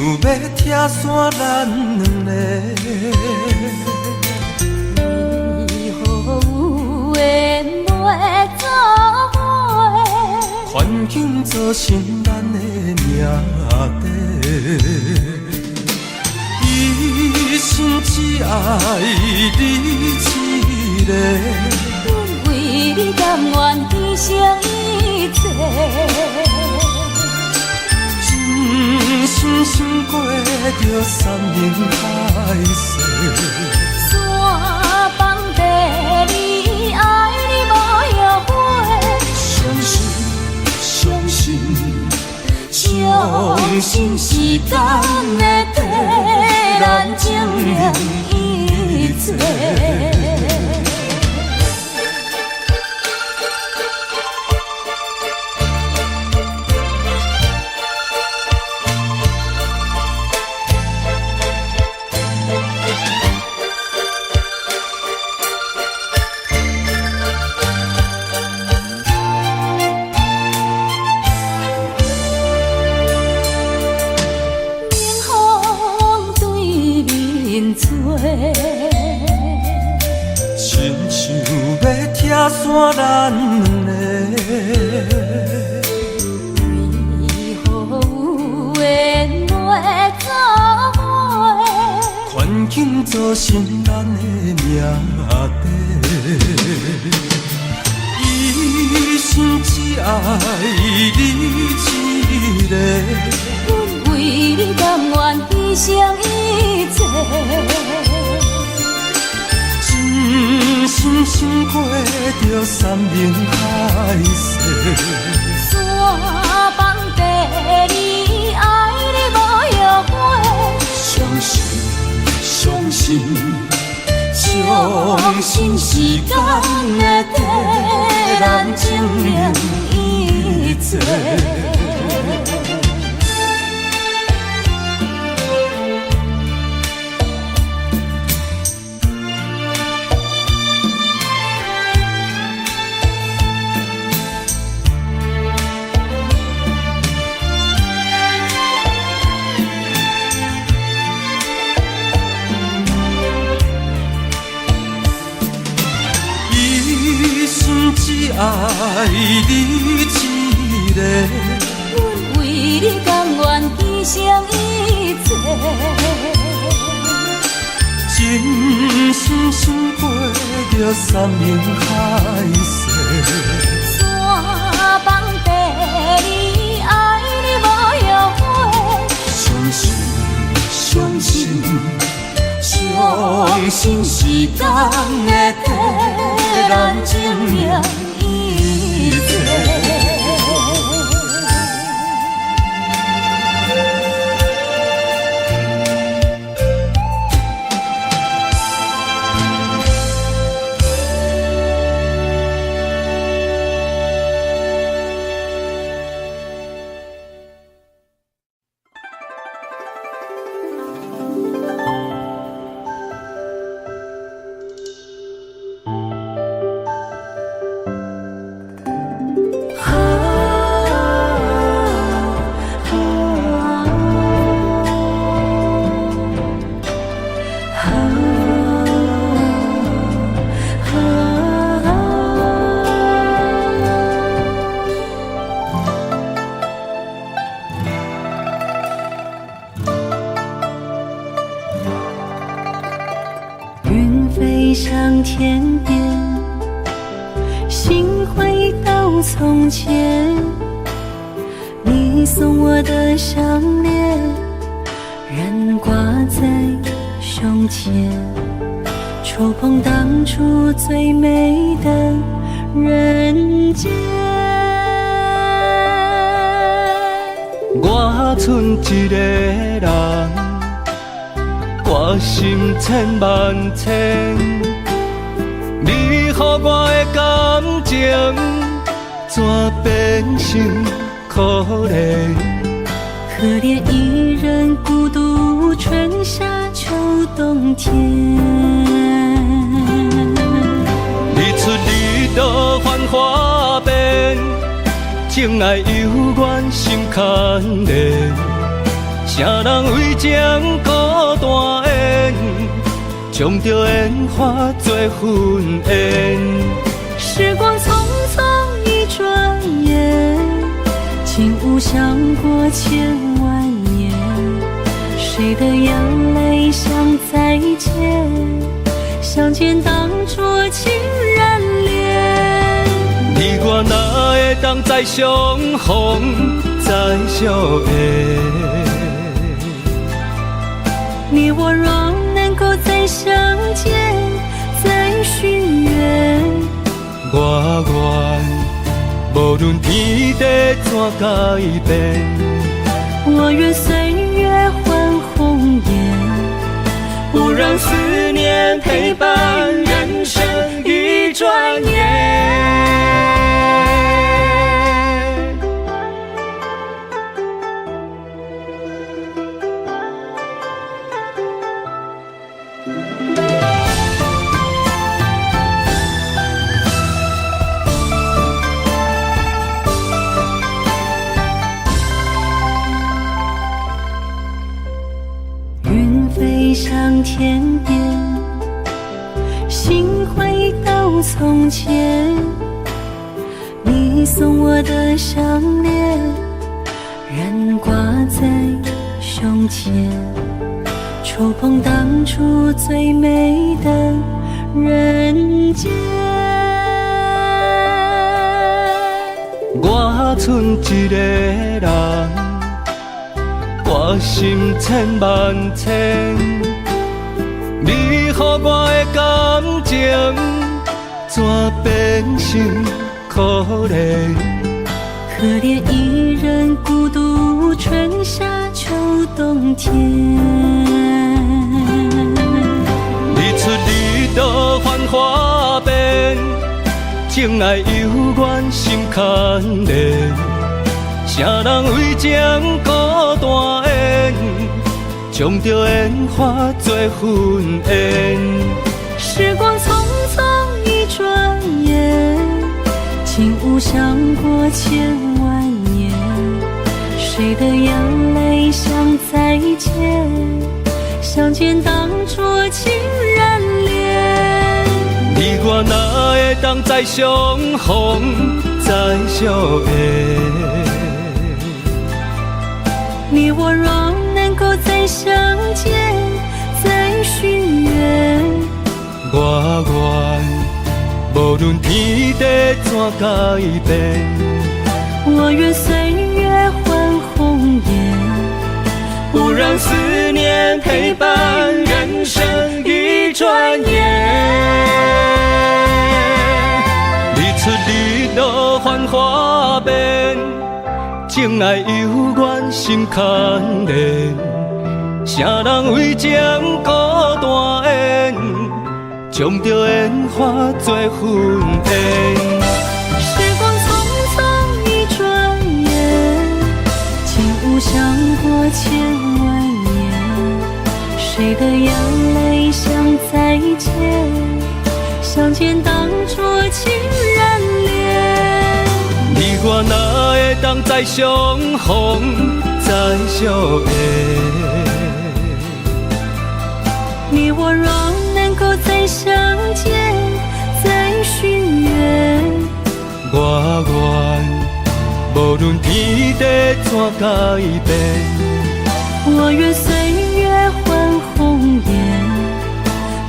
要拆散咱两个。为何有缘袂做伙？环境造成咱的命地。一生只爱你一个，阮为你甘愿牺牲一切，真心想过着山盟海誓。山崩地离，爱你无后悔。相信，相信，相信时间会替咱证明一切。亲像要拆散咱两个，为何有缘袂做伙？环境造成咱的命地。一生只爱你一个，阮为你甘愿牺牲一切。真心想过着山盟海誓，山崩地离，爱你无后悔。相信，相信，相信时间会替咱证明一切。只爱你一个，阮为你甘愿牺牲一切，真心想过着山盟海誓。山崩地离，爱你无后悔。相信，相信，相信时间会替咱证明一切。向天边，心回到从前，你送我的项链仍挂在胸前，触碰当初最美的人间。我剩一个人，我心千万千，你予我的感情，怎变成可怜？可怜一人孤独，春夏秋冬天。日出日落繁华变，情爱犹原心牵连。啥人为情孤单缘，将着烟花做粉烟。时光匆匆一转眼，竟无想过千万年。谁的眼泪像再见，相见当作情人恋。你我哪会当再相逢再相爱？你我若能够再相见，再许愿，我愿无论天地怎改变，我愿岁月换红颜，不让思念陪伴人生一转眼。云飞向天边，心回到从前。你送我的项链，仍挂在胸前，触碰当初最美的人间。我剩一个人，我心千万千，你予我的感情，怎变成可怜？可怜一人孤独，春夏秋冬天。日出日落繁华变，情爱犹原心牵连。啥人为情孤单缘，将着烟花做粉烟。时光匆匆一转眼，竟无想过千万年。谁的眼泪像再见，相见当作情人恋。你我哪会当再相逢再相爱？你我若能够再相见，再许愿，我愿无论天地怎改变，我愿岁月换红颜，不让思念陪伴人生一转眼。日出日落繁华变，情爱犹原心牵连。啥人为情孤单缘，将着烟花做粉烟。时光匆匆一转眼，竟无想过千万年。谁的眼泪像再见，相见当作情人恋。你我哪会当再相逢再相爱？你我若能够再相见，再许愿，我愿无论天地怎改变，我愿岁月换红颜，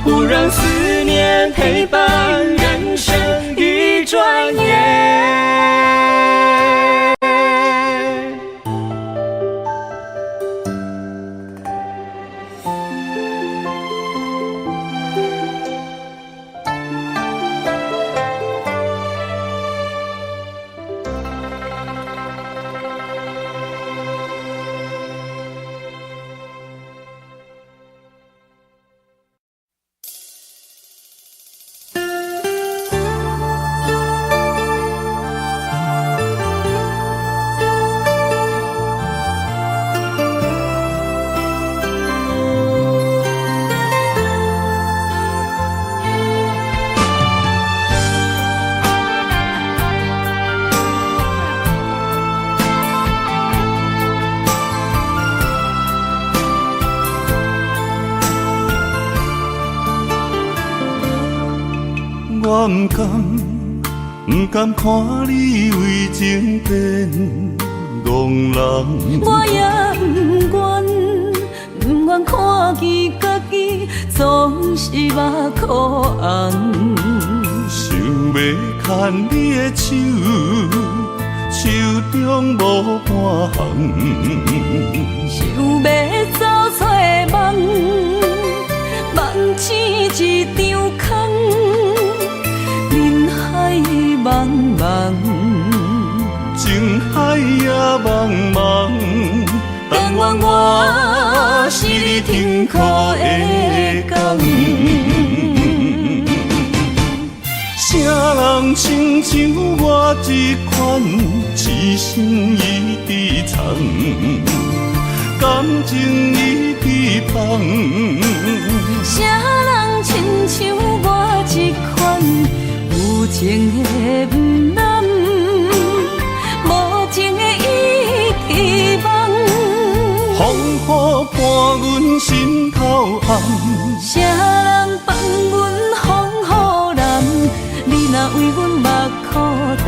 不让思念陪伴人生一转眼。我不甘看你为情变憨人。我也不愿看见家己总是目眶红。想要牵你的手，手中无半项。想要走出梦，梦醒一场空。人海茫茫，情海也茫茫，但愿我是你天空的光。啥人亲像我这款痴心已伫藏，感情已伫放。啥人亲像我这款有情的不男，无情的已伫梦。风雨伴阮心头暗，啥人放阮风雨男？你若为阮目苦淡，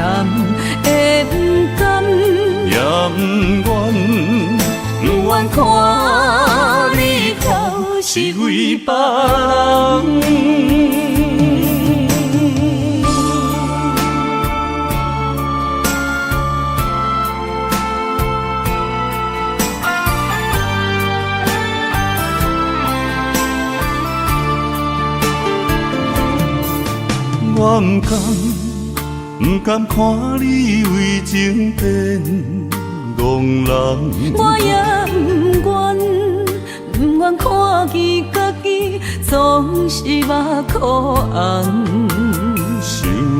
会不甘？也不愿，不愿看你头是为别人。我不甘看你为情变憨人。我也不愿看见家己总是目眶红。想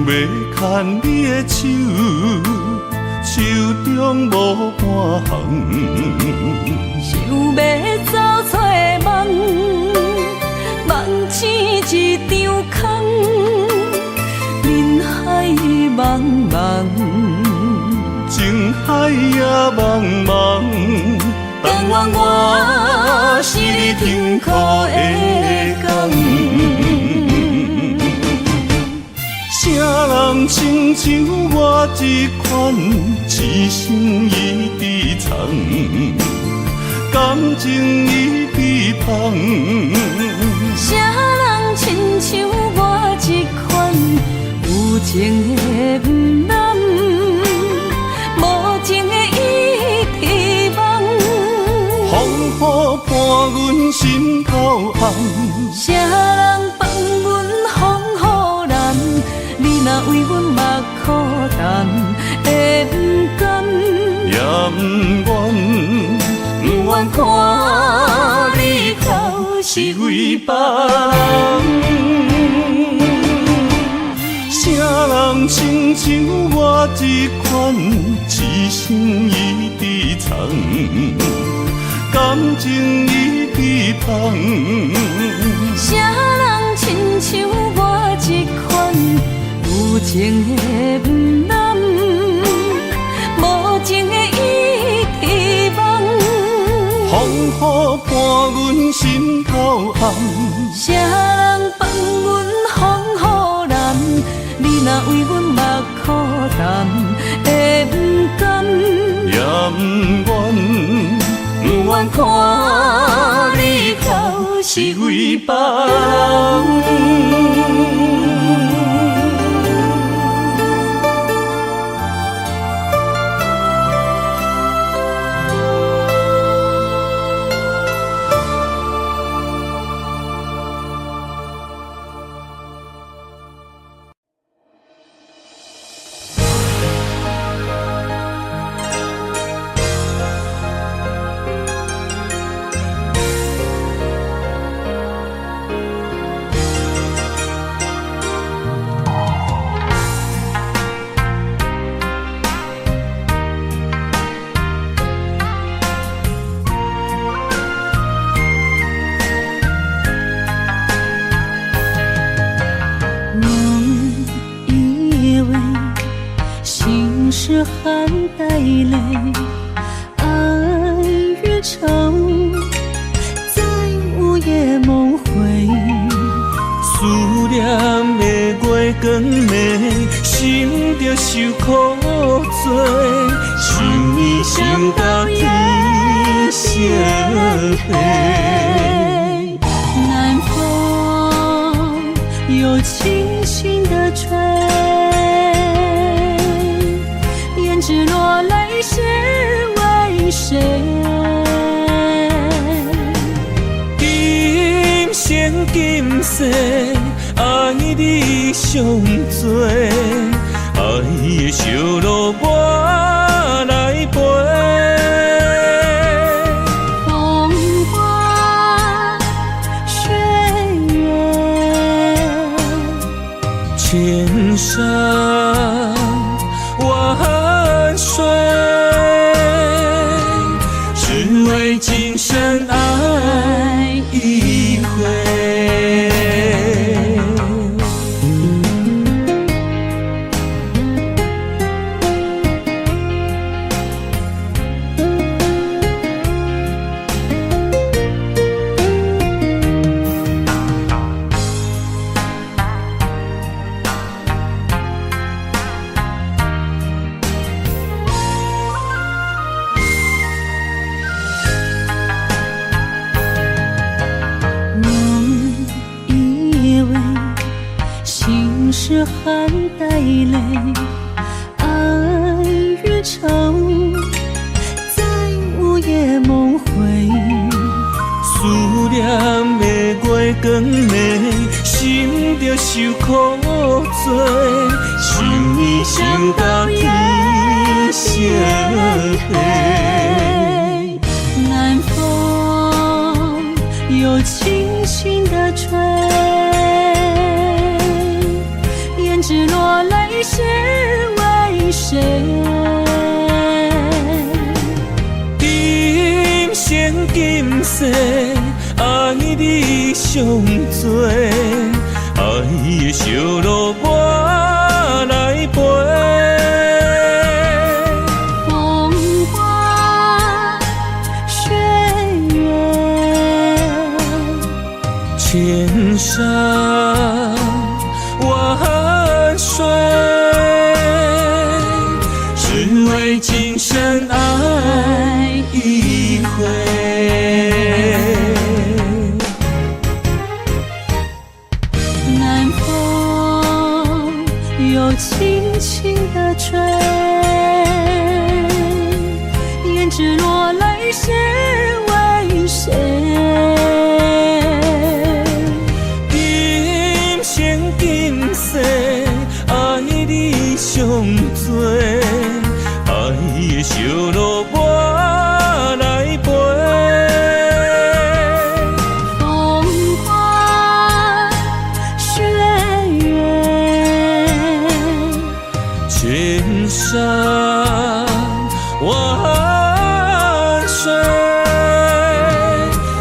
要牵你的手，手中无半项。想要走出梦，梦醒一场空。人海茫茫，情海也茫茫，但愿我是你天空的光。啥人亲像我这款痴心已伫藏，感情已伫放。啥人亲像我这款有情的不男，无情的已伫梦。风雨伴阮心头暗，啥人放阮风雨男？你若为阮目苦淡，会不甘？也不愿，不愿看你头是为别人。啥人亲像我这款痴心已伫藏，感情已伫放。啥人亲像我这款有情的不男，无情的已伫梦。风雨伴阮心头暗，啥人放阮风雨男？你若为阮目苦淡，会不甘？也不愿，不愿看你头是为别人。是含带泪，爱与愁在午夜梦回。思念的月，光暝，心着受苦做，想你想到天色黑。南风又轻轻地吹，胭脂落泪是为谁？今生今世，爱你上多，爱的烧路我来陪。风花雪月，千山万水，只为今生爱一回。是含带泪，爱与愁在午夜梦回。思念的月光暝，心着受苦做，想你想到天色黑。南风又轻轻地吹，胭脂落泪是为谁？今生今世，爱你上多，爱的烧路我来陪。风花雪月，千山万水，只为今生爱一回。南风又轻轻地吹，胭脂落泪是为谁？今生今世，爱你上多，爱的烧路我来陪。风花雪月，千山万水，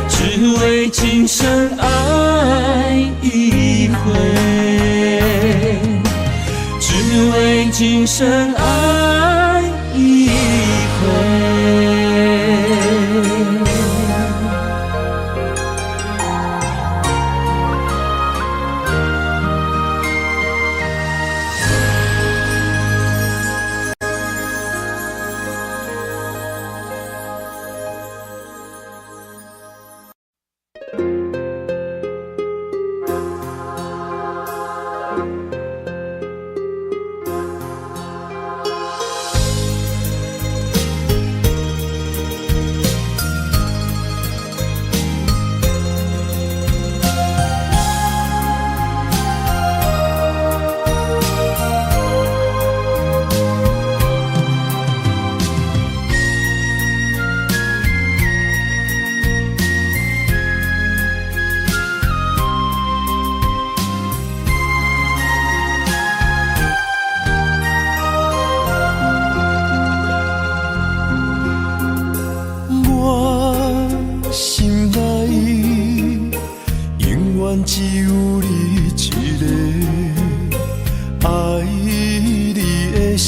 只为今生爱一回，只为今生爱一回。只有你一个，爱你的心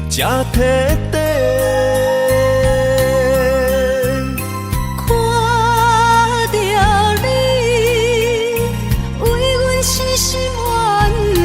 才徹底。看到你为阮痴心怨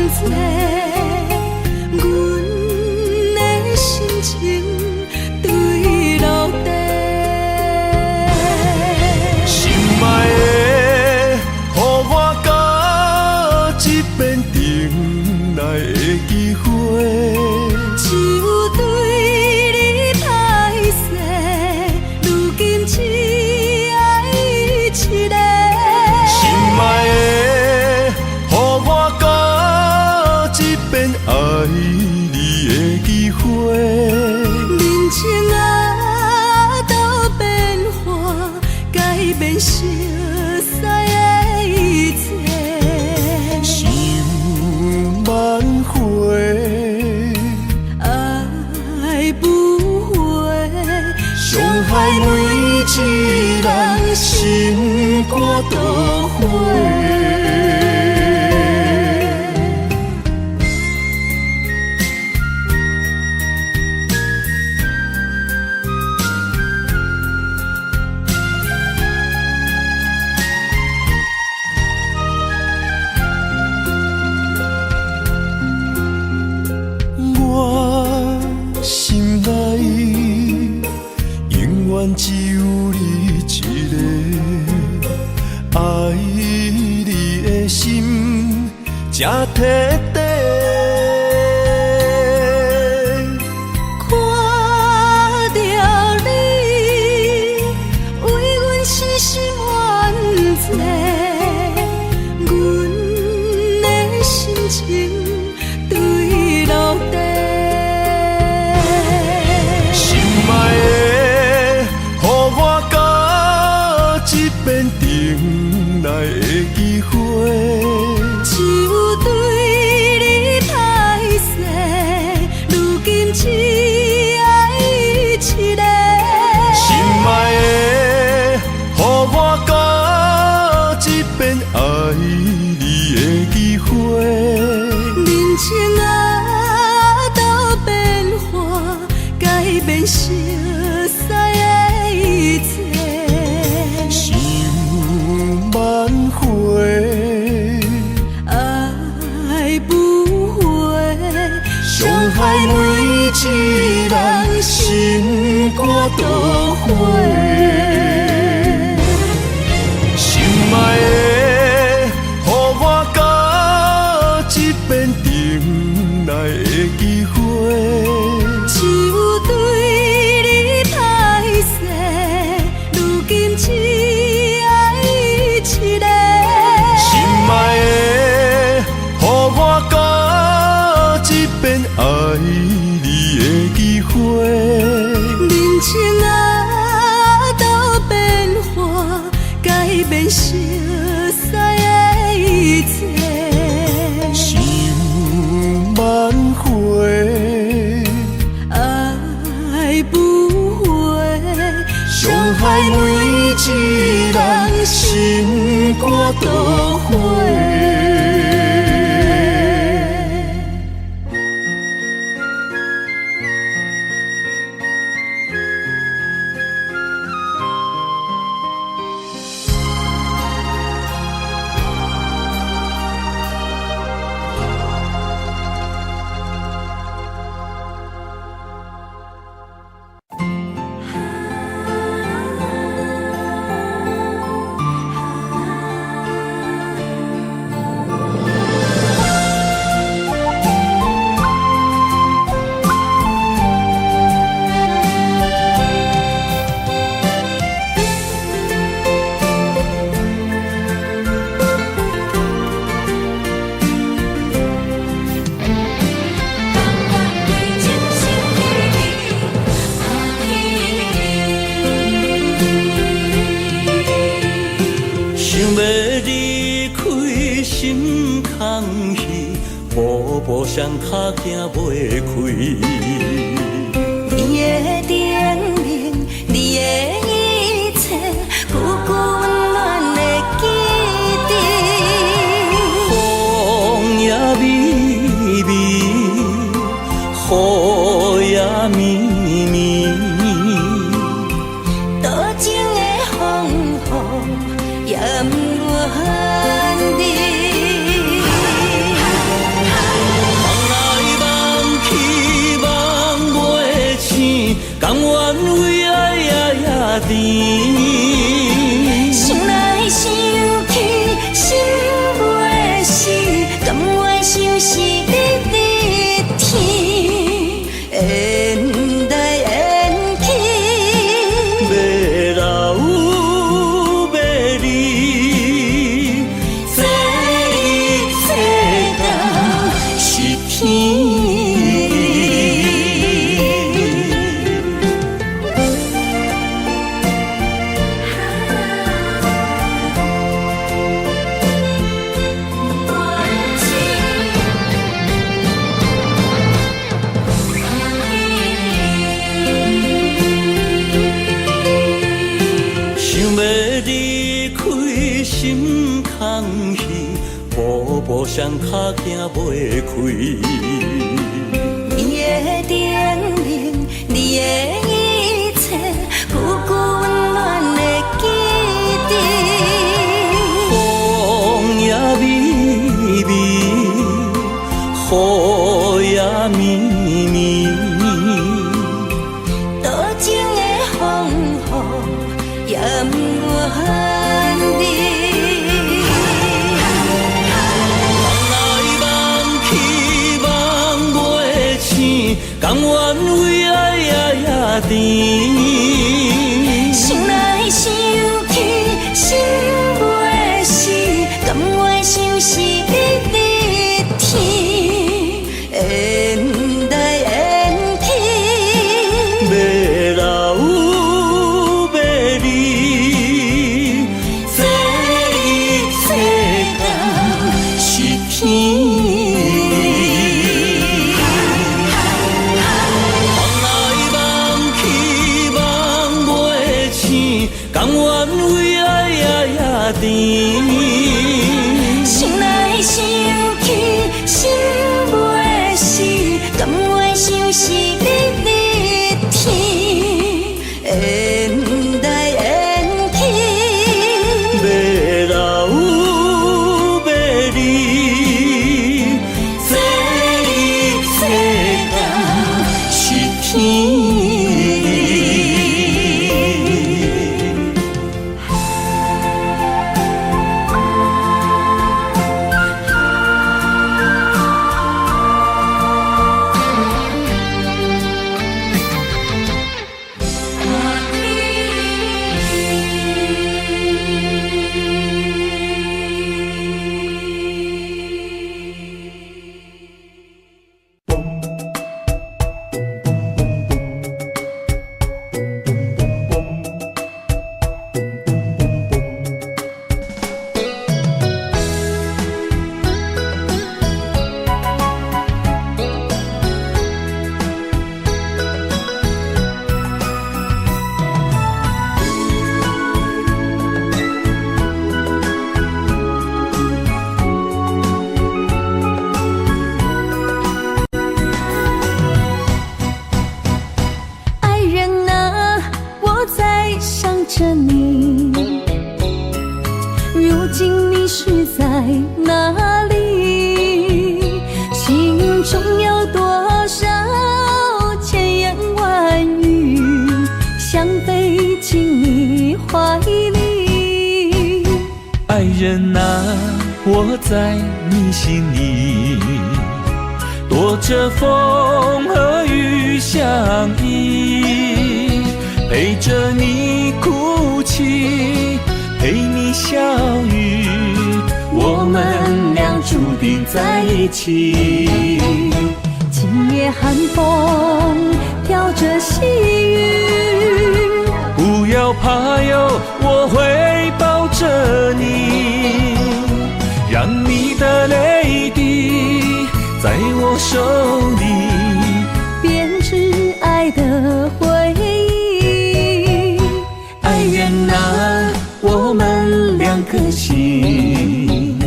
伤害每一人心肝都火。只有你一个，爱你的心才徹底。看到你，為阮死心冤罪，阮的心情墜落地。心愛的，予我甲一遍重來的機會。只有對你歹勢，如今只愛一個。心愛的，予我甲一遍愛你的機會。人情啊，都變化，改變熟悉的一切。想挽回，愛不回，傷害每一人心肝都火。心愛的，予我甲一遍重來的機會。只有對你歹勢，如今只愛一個。心愛的，予我甲一遍愛你的機會。人情啊，都變化，改變熟悉的一切。想挽回，愛不回，傷害每一人心肝都火。步步双脚行袂开。你的顶面，你的一切，久久温暖的记忆。风也微微，雨也绵绵，多情的风雨也不怨你。甘愿为爱夜甜，想来想去心袂死，甘愿相思日日天，缘来缘去，要留要离，这一切都是天。互相脚行袂开。你的叮咛，你的一切，久久温暖的记忆。风也微微，雨也绵绵，多情的风雨也不怨你。甘愿为爱夜甜，想来想去心袂死，甘愿相思日天，缘来缘去，要留要离，这一切都是天。甘愿为爱夜甜，想来想去心袂死，甘愿相思日天，缘来缘去，要留要离，这一切都是天。爱人啊，我在你心里，躲着风和雨相依，陪着你哭泣，陪你笑语，我们俩注定在一起。今夜寒风飘着细雨，不要怕哟，我会抱着你，让你的泪滴在我手里编织爱的回忆。爱人啊，我们两颗心，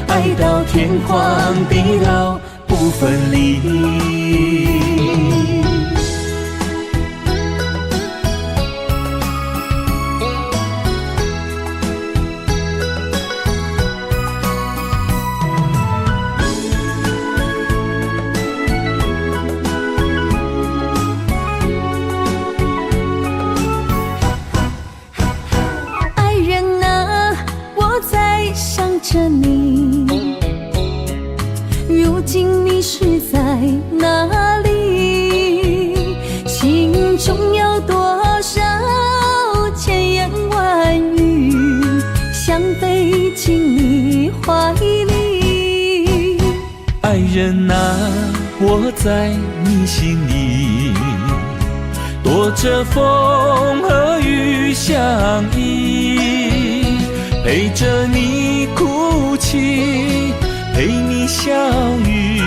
爱到天荒地老不分离。爱人啊，我在想着你，如今你是在哪里？心中有多少千言万语，想飞进你怀里。爱人啊，我在你心里，躲着风和雨相依，陪着你哭泣，陪你笑语，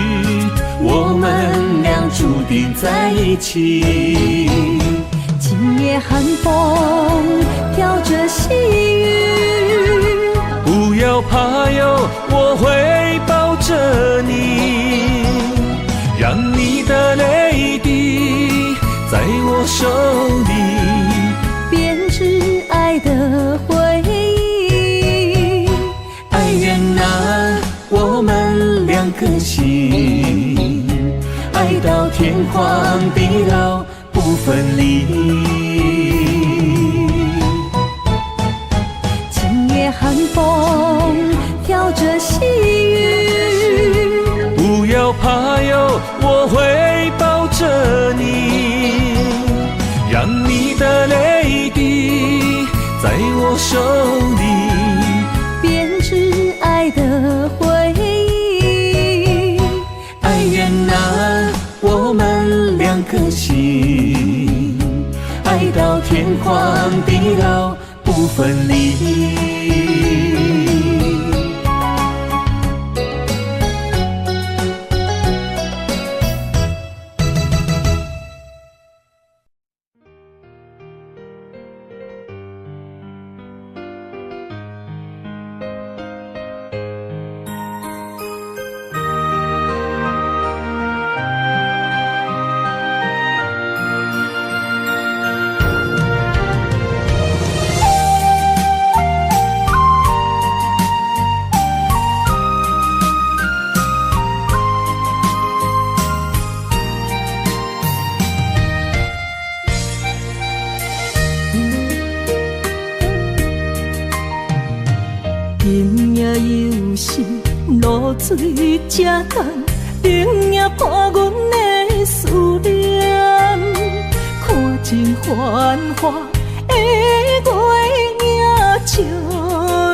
我们俩注定在一起。今夜寒风飘着细雨，不要怕哟，我会抱着你，让你的泪滴在我手里编织爱的回忆。爱人啊，我们两颗心，爱到天荒地老不分离。今夜寒风飘着细雨，不要怕哟，我会抱着你，让你的泪滴在我手里编织爱的回忆。爱人啊，我们两颗心，爱到天荒地老不分离。生命有时露水这重，冷也破阮的思念。看尽繁华的月影，照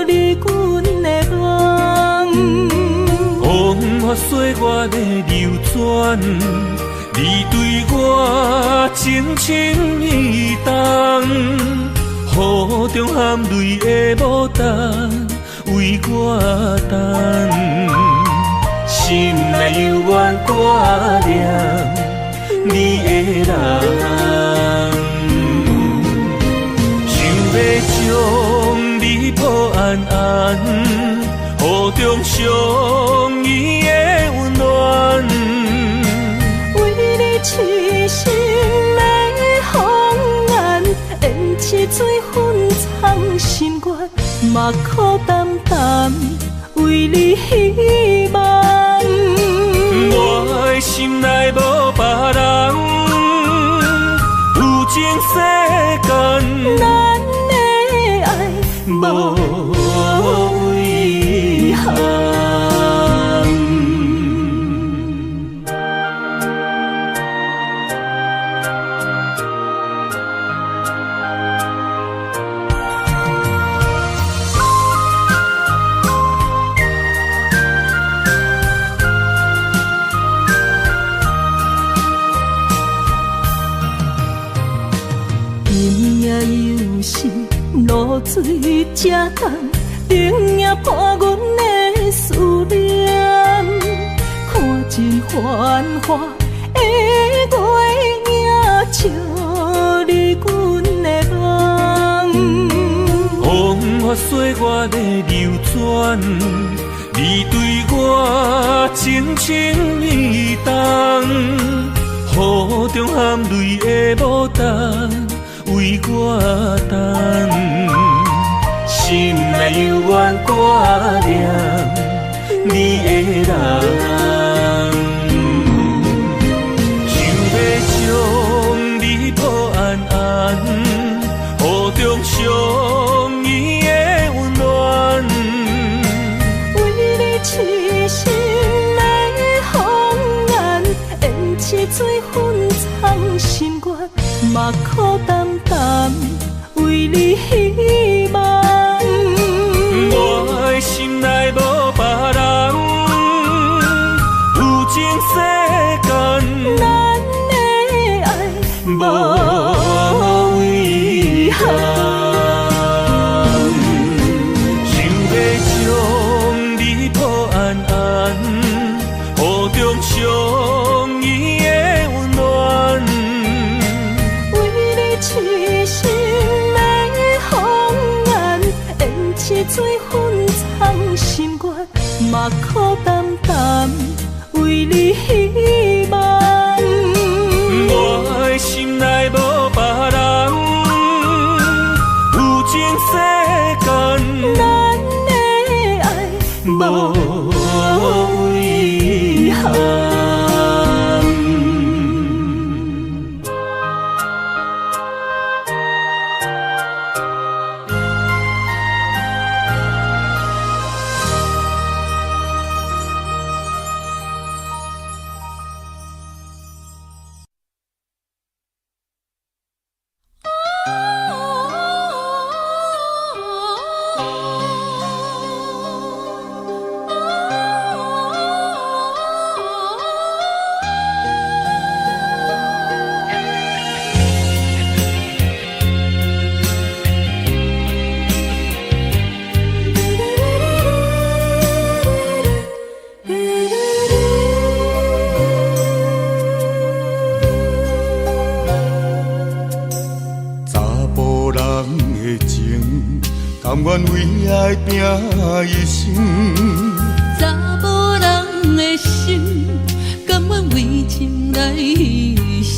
你阮的梦。风花雪月的流转，你对我情深意重，雨中含泪的牡丹为我等，心内犹原挂念你的人，想要将你抱安安，雨中相依的温暖，为你痴心的风眼，缘起水分藏心愿，嘛苦淡淡为你希望。我的心内无别人，有情世间咱的爱无遗憾。有时露水这重，冷也破阮的思念。看尽繁华的月影，照你阮的梦。风花雪月的流转，你对我情深意重，雨中含泪的牡丹为我等，心内犹原挂念你的人，想要将你抱安安，雨中相依的温暖，为你痴心的风眼，缘起水分藏心愿，嘛苦淡淡为你希望。我的心内无别人，有情世间咱的爱无遗憾。想要将你抱安安，雨中相依的温暖，为你痴心的风眼，缘起水分藏心愿，嘛苦淡淡世间，咱的爱无遗憾。甘愿为爱拼一生，查某人的心，甘愿为情来牺牲。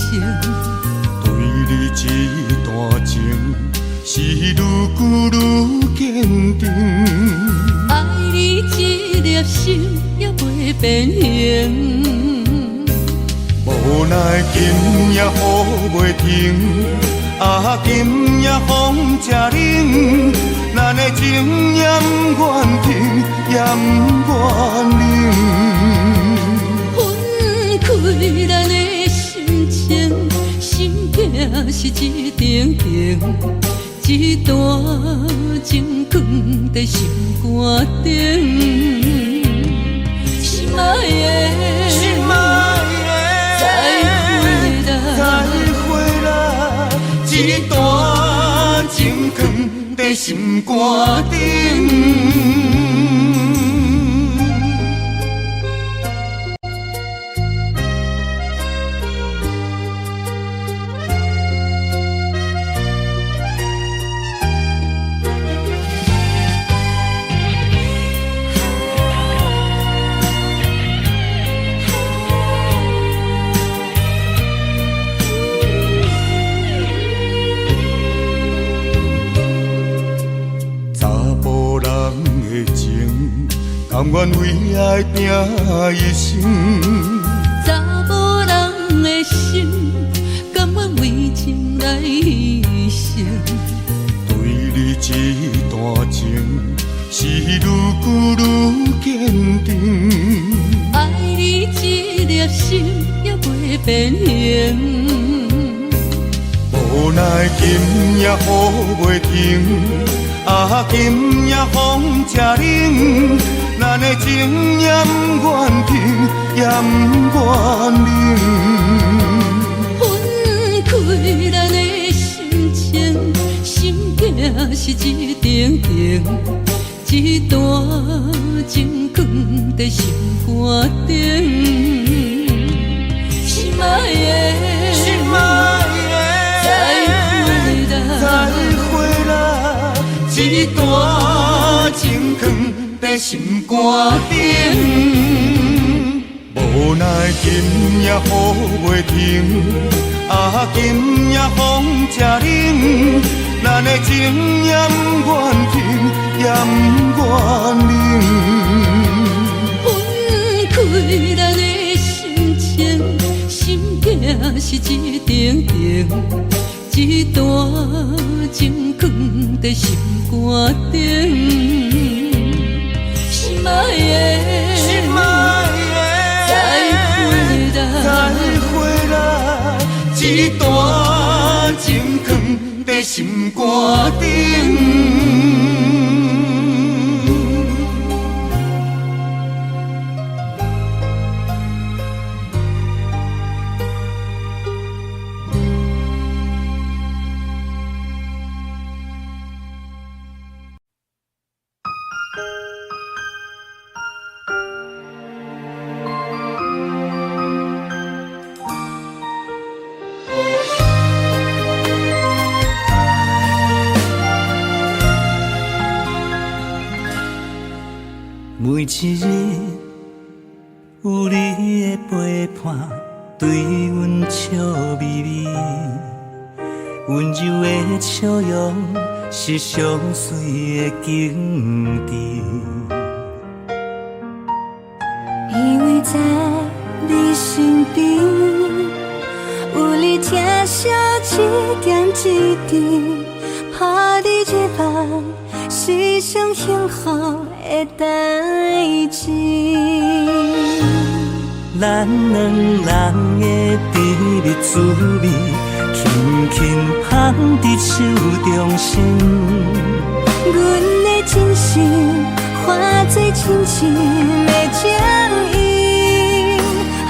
对你这段情，是愈久愈坚定。爱你这粒心也袂变形。无奈今夜雨袂停，啊今夜风正冷。咱的情也不愿停，也不愿冷。分开咱的心情，心境是一定定，一段情放在心肝顶。心爱的，再会啦，一段情放在心肝顶。甘愿为爱拼一生，查某人的心，甘愿为情来牺牲。对你这段情，是愈久愈坚定。爱你这粒心也袂变形。无奈今夜雨袂停，啊今夜风正冷。咱的情也不愿停，也不愿冷。分开咱的心情，心境是一定定，一段情放在心肝顶。心爱的，再会啦，一段情放在心肝顶。无奈今夜雨袂停，啊今夜风正冷。咱的情也不愿停，也不愿冷。分开咱的心情，心境是一定定，一段情放在心肝顶。心爱的，再会啦，一段情放在心肝顶。每一日有你的陪伴，对阮笑眯眯，温柔的笑容是上水的景致。依偎在你身边，有你疼惜一点一滴，打你日梦是上幸福的代志。咱两人的甜蜜滋味，轻轻放伫手中心。阮的真心化作亲情的掌印，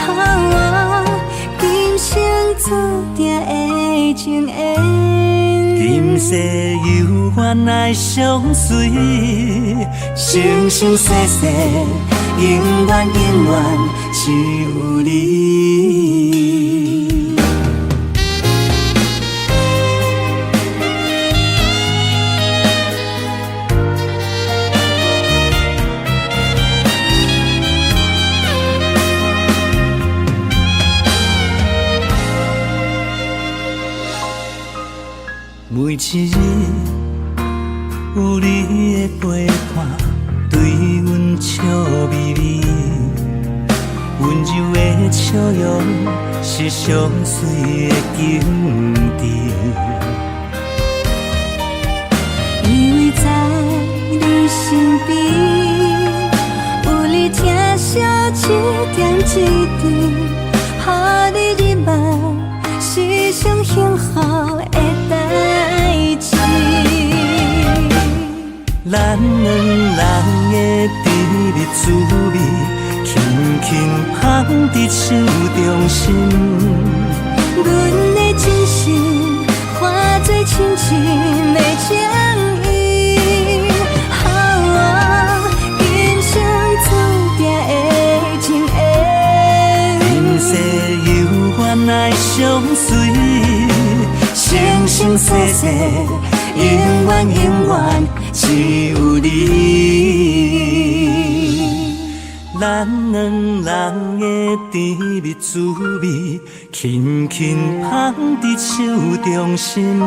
我今生注定的情缘。今世有缘来相随，生生世世，永远永远只有你。每一日有你的陪伴，对阮笑眯眯，温柔的笑容是上水的景致。依偎在你身边，有你疼惜一点一滴，打你日梦是上幸福的代志。咱两人的甜蜜滋味，轻轻放伫手中心。阮的真心化作亲情的掌印，我今生注定的情缘。今世有缘来相随，生生世世，永远永远只有你。咱两人的甜蜜滋味，轻轻放伫手中心。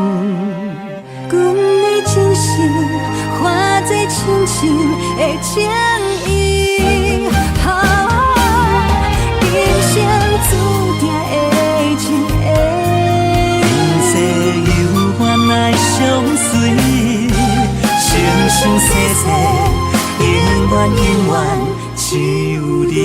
阮的真心化作亲情的掌印，今生注定的情缘。今世有缘来相随，生生世世，永远永远只有你。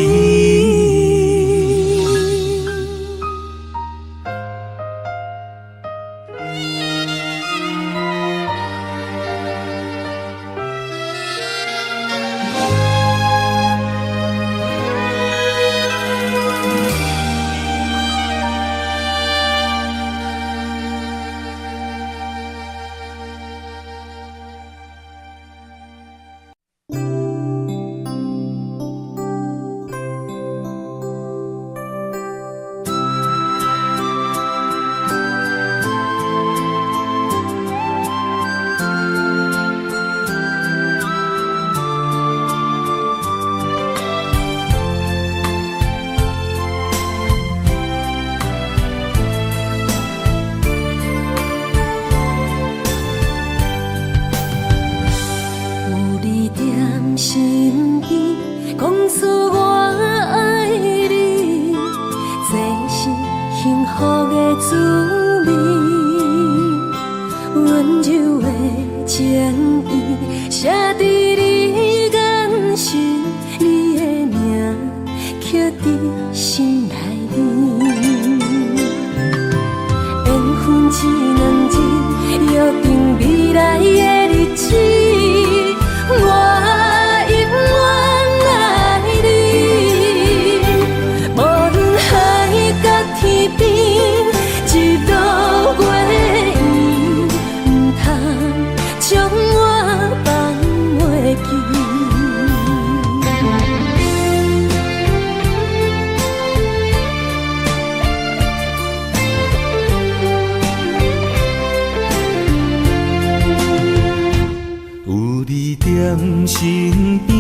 身边，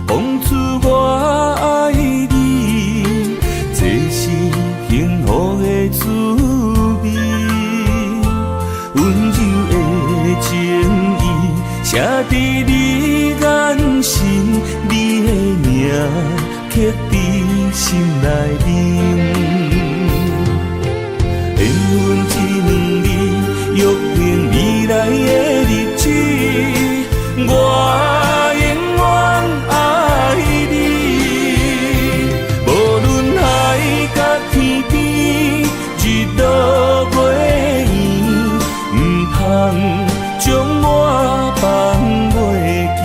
讲出我爱你，这是幸福的滋味。写伫你眼神，你的名刻伫心内面。缘分一两字，约定未来的日子，我永远爱你。无论海角天边，日落月圆，不通将我放袂记。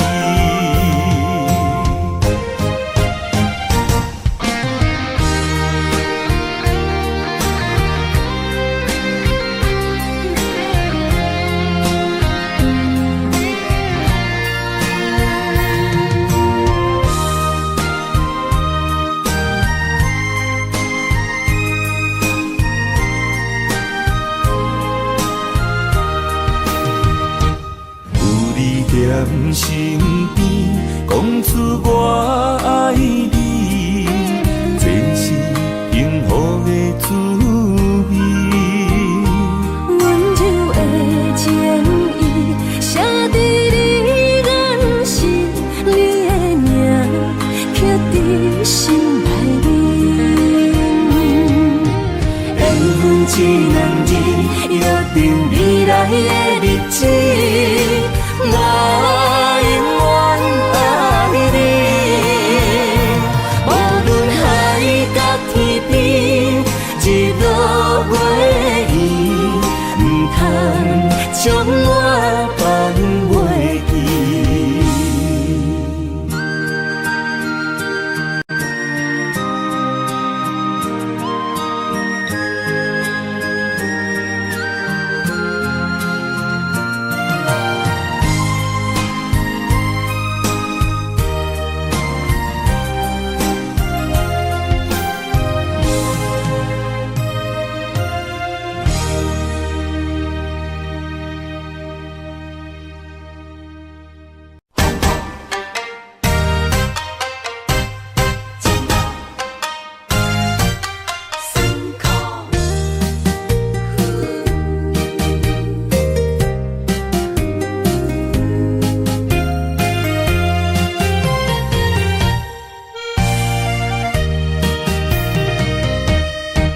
在身边，讲出我爱你，这是幸福的滋味。温柔的情意，写伫你眼神，你的名刻伫心内面。缘分一两字，约定未来的日子。我永远爱你，无论海角天边，日落月圆，不通将我放袂记。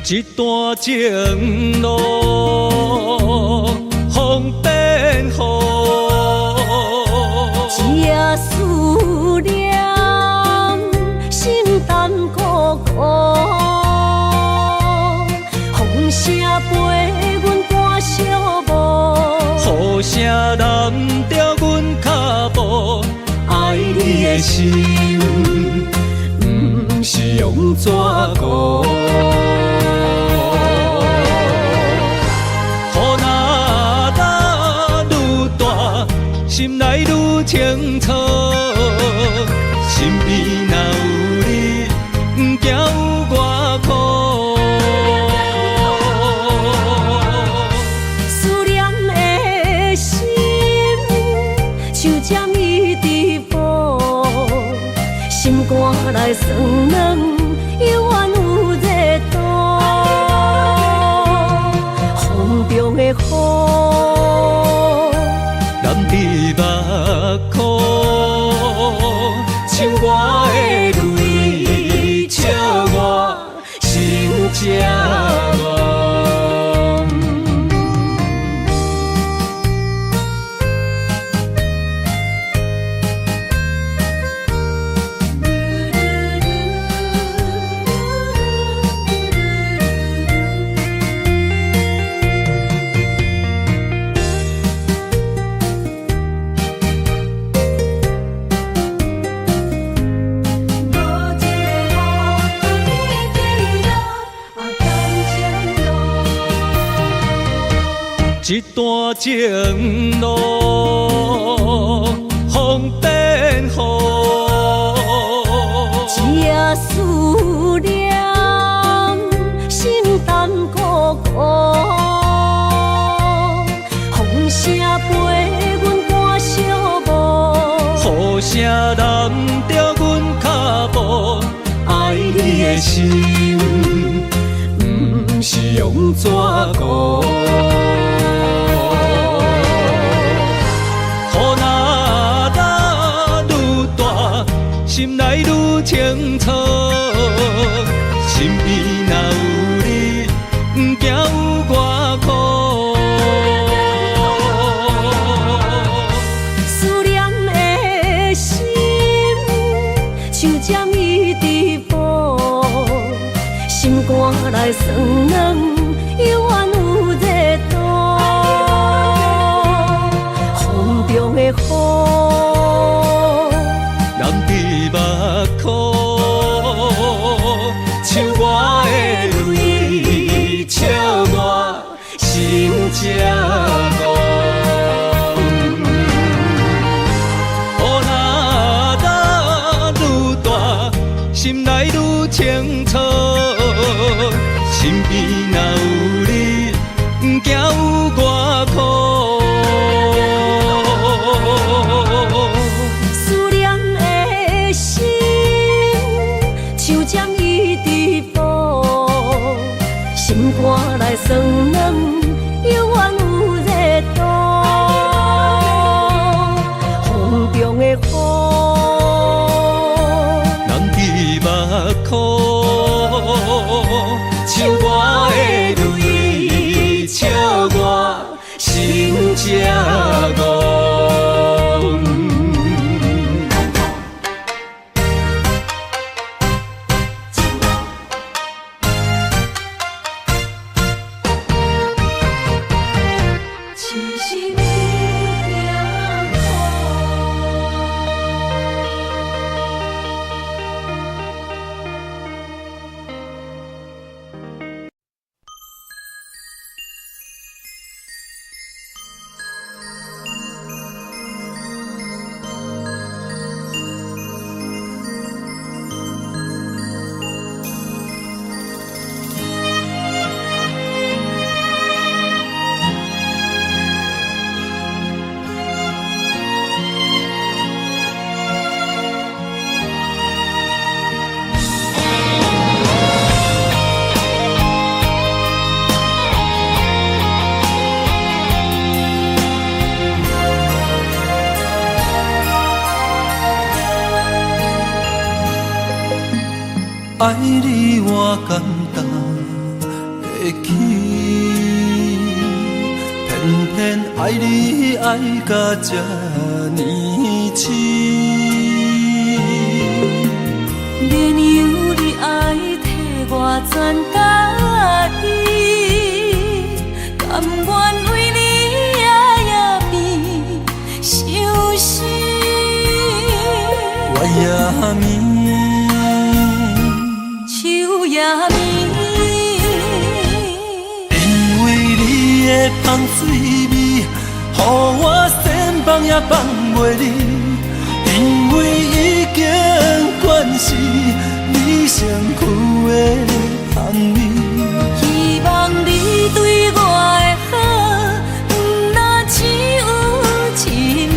一段情路，风变雨，一夜思念，心淡孤孤。风声陪阮赶小步，雨声染着阮脚步，爱你的心，不是用纸糊。心内愈清楚，身边若有你，不惊有我苦。思念的心，像针伊直补，心肝内酸软，犹原有热度。风中的雨。染伫目眶，像我的泪，笑我心正乱。一段情路，风变雨，一夜思念，心淡孤孤。风声陪阮赶小步，雨声染着阮脚步，爱你的心，不是用纸糊。雨若心内愈清楚。身边若有你，不惊有我苦。思念的心，像针伊直补，心肝内酸软，犹原有热度。风中的雨，淋伫目眶，像我的泪，笑我心这戆。雨若愈大，心内愈清楚。身边若有你，不惊有我苦。思念的心，像针伊直补，心肝内酸软，犹原有热度。风中的雨，淋伫目眶，像我的泪，笑我心这戆。只是你惊爱你我简单会起，偏偏爱你爱到这呢深。免由你爱替我全家己，甘愿为你夜眠伤心。我也眠。树也眠，因为你的香水味，予我先放也放袂离。因为已经惯是你身躯的香味，希望你对我的好，不若只有一年，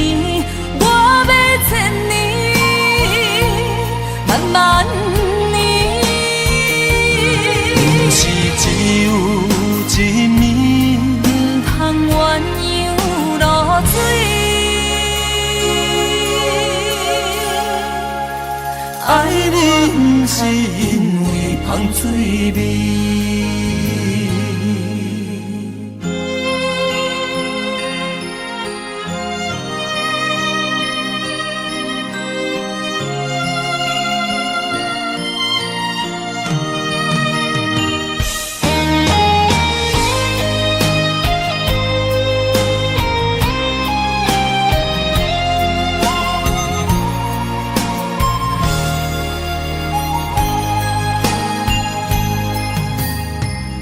我要千年，慢慢。只有一面，不通鸳鸯落水。爱你不是因为香水味。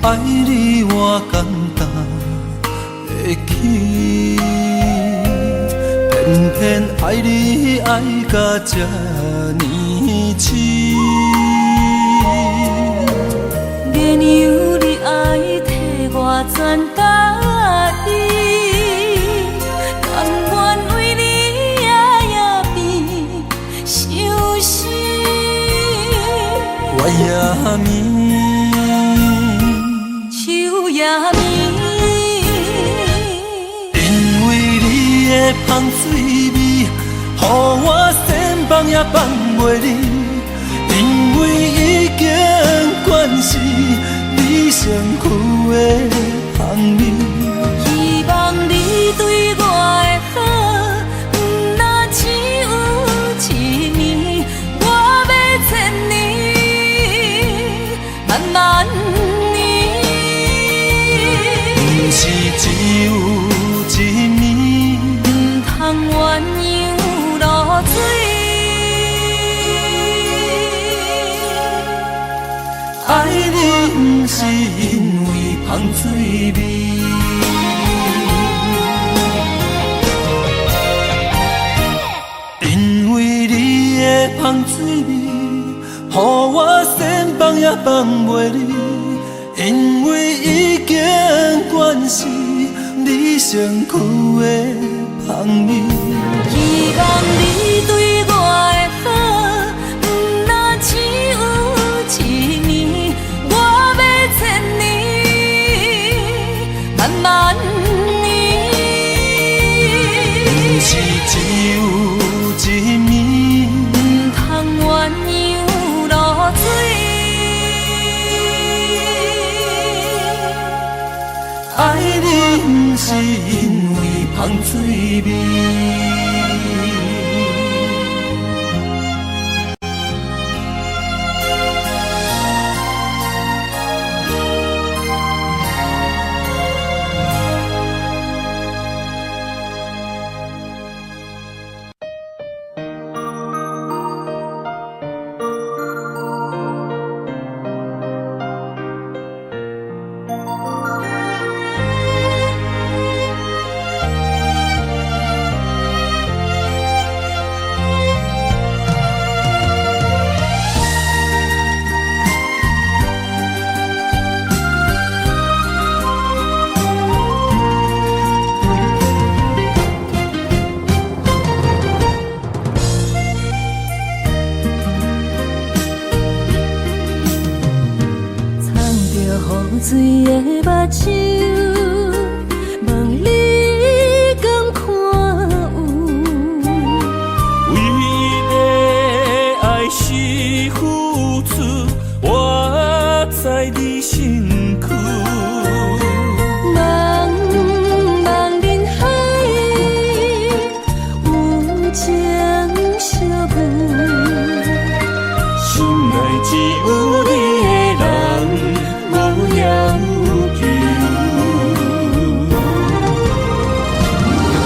爱你我简单会起，偏偏爱你爱到这呢深。免由你爱替我全家己，甘愿为你夜眠伤心。我也眠。也眠，因为你的香水味，予我先放也放袂你，因为已经惯是你上苦的香味。希望你对我的好，不那只有一年，我要千年，慢慢年。不是只有一年，唔通鸳鸯落水。爱你不是因为芳水味。因为你的芳水味，予我先放也放袂离。因为已经惯是你上苦的香味。希望你对我的好，不那只有一年，我要千年，慢慢年。不是只有一年，唔通鸳鸯落水。爱你不是因为芳水味。水的目睭，问你敢看有？为你的爱是付出，我在你身躯。茫茫人海，有情相伴，心内只有你的人，无要求。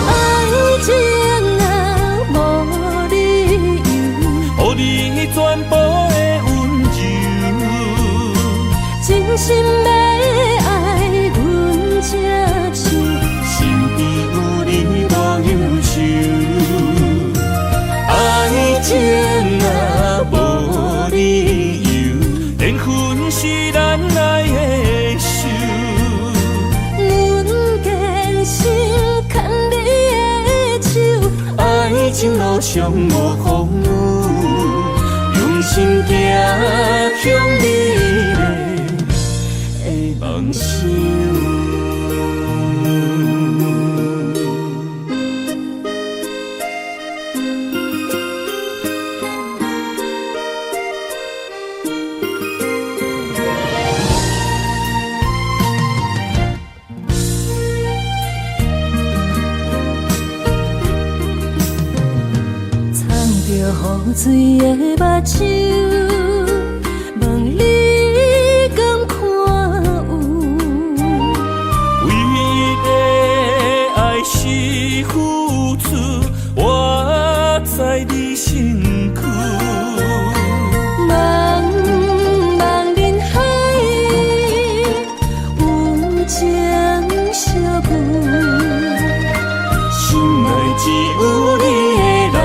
爱情啊，无理由，予你全部的温柔，真心要爱阮才像。身边有你无忧愁。爱情啊，无理由，缘分是咱爱的手。阮坚心牵你的手，爱情路上无风雨，用心行向你的梦想。雨水的目睭，问你敢看有？为你的爱是付出，我在你身躯。茫茫人海，有情相伴，心内只有你的人，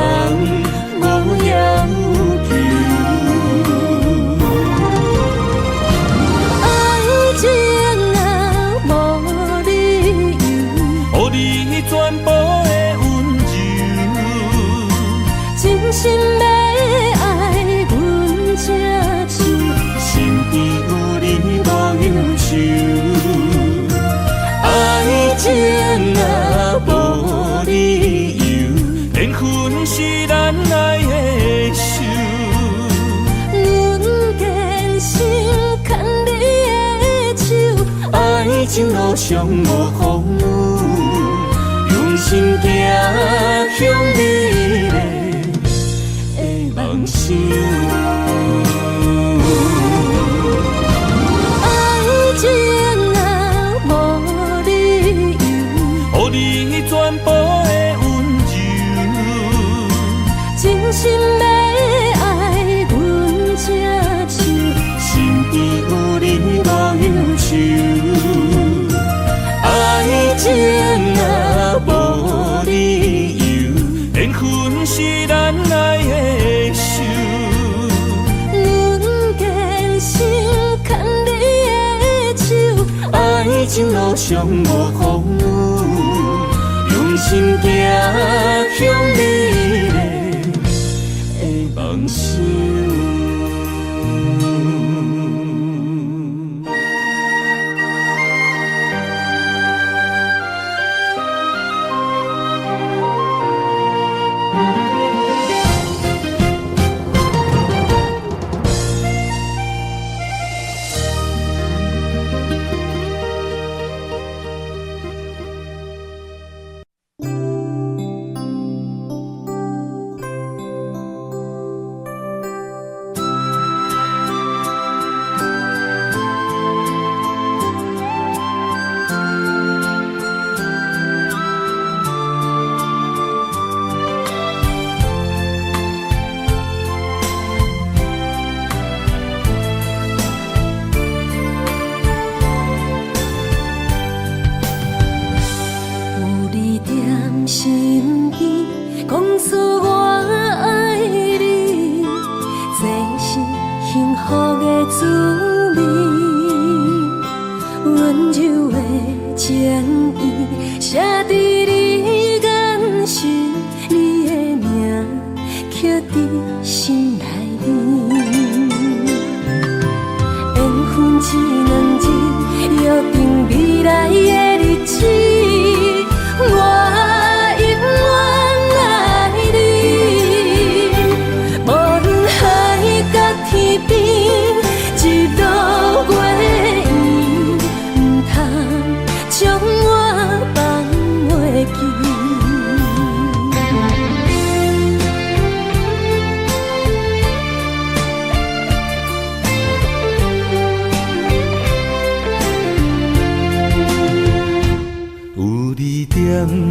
无要求。爱情啊，无理由，予你全部的温柔，真心要爱阮才像。身边有你无忧愁。爱情啊，无理由，缘分是咱爱的情路上无风雨，用心行向美丽的梦想。爱情啊，无理由，予你全部的温柔，真心要爱阮才手，身边有你无忧愁。爱情啊，无理由，缘分是咱爱的手。阮坚信牵你的手，爱情路上无风雨，用心行向美丽的梦想。身边讲出我爱你，这是幸福的滋味。温柔的情意写在你眼心，你的名刻在心内面。缘分一两日，约定未来的日子。我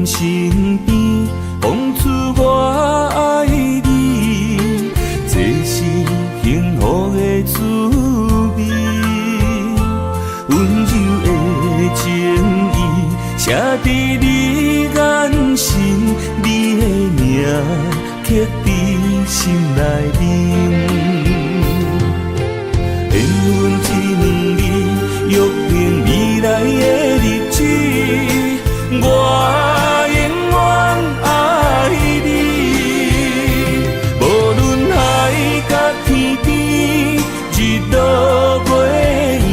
身边讲出我爱你，这是幸福的滋味。温柔的情意写在你眼心，你的名刻在心内面。缘分一两日，约定未来的日子。我永远爱你，无论海角天边，日落月圆，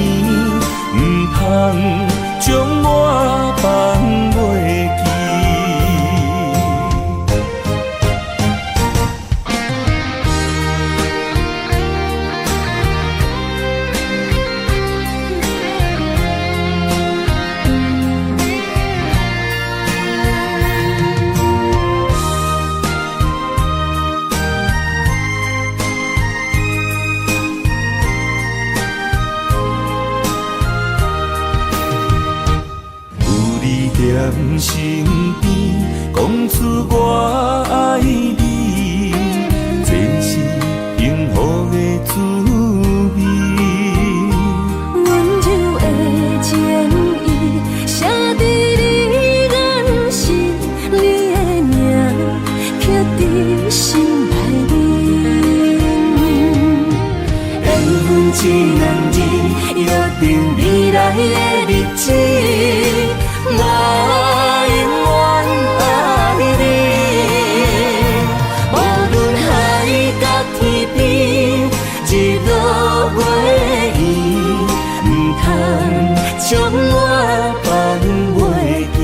不通将我放袂记。身边讲出我爱你，这是幸福的滋味。温柔的情意写在你眼心，你的名刻在心内面。缘分一两日，约定未来的日子。我永远爱你，无论海角天边，日落月圆，不通将我放袂记。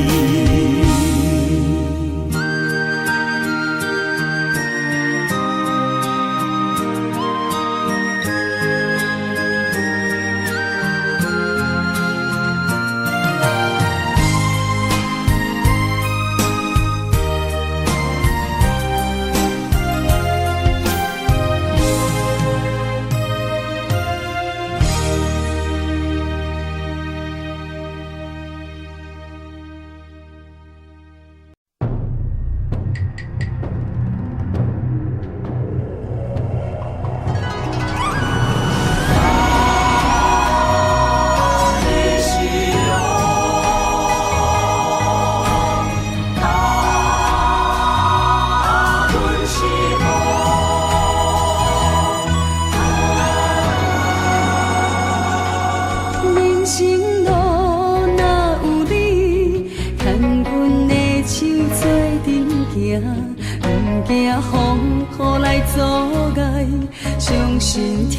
惊风雨来阻碍，相信天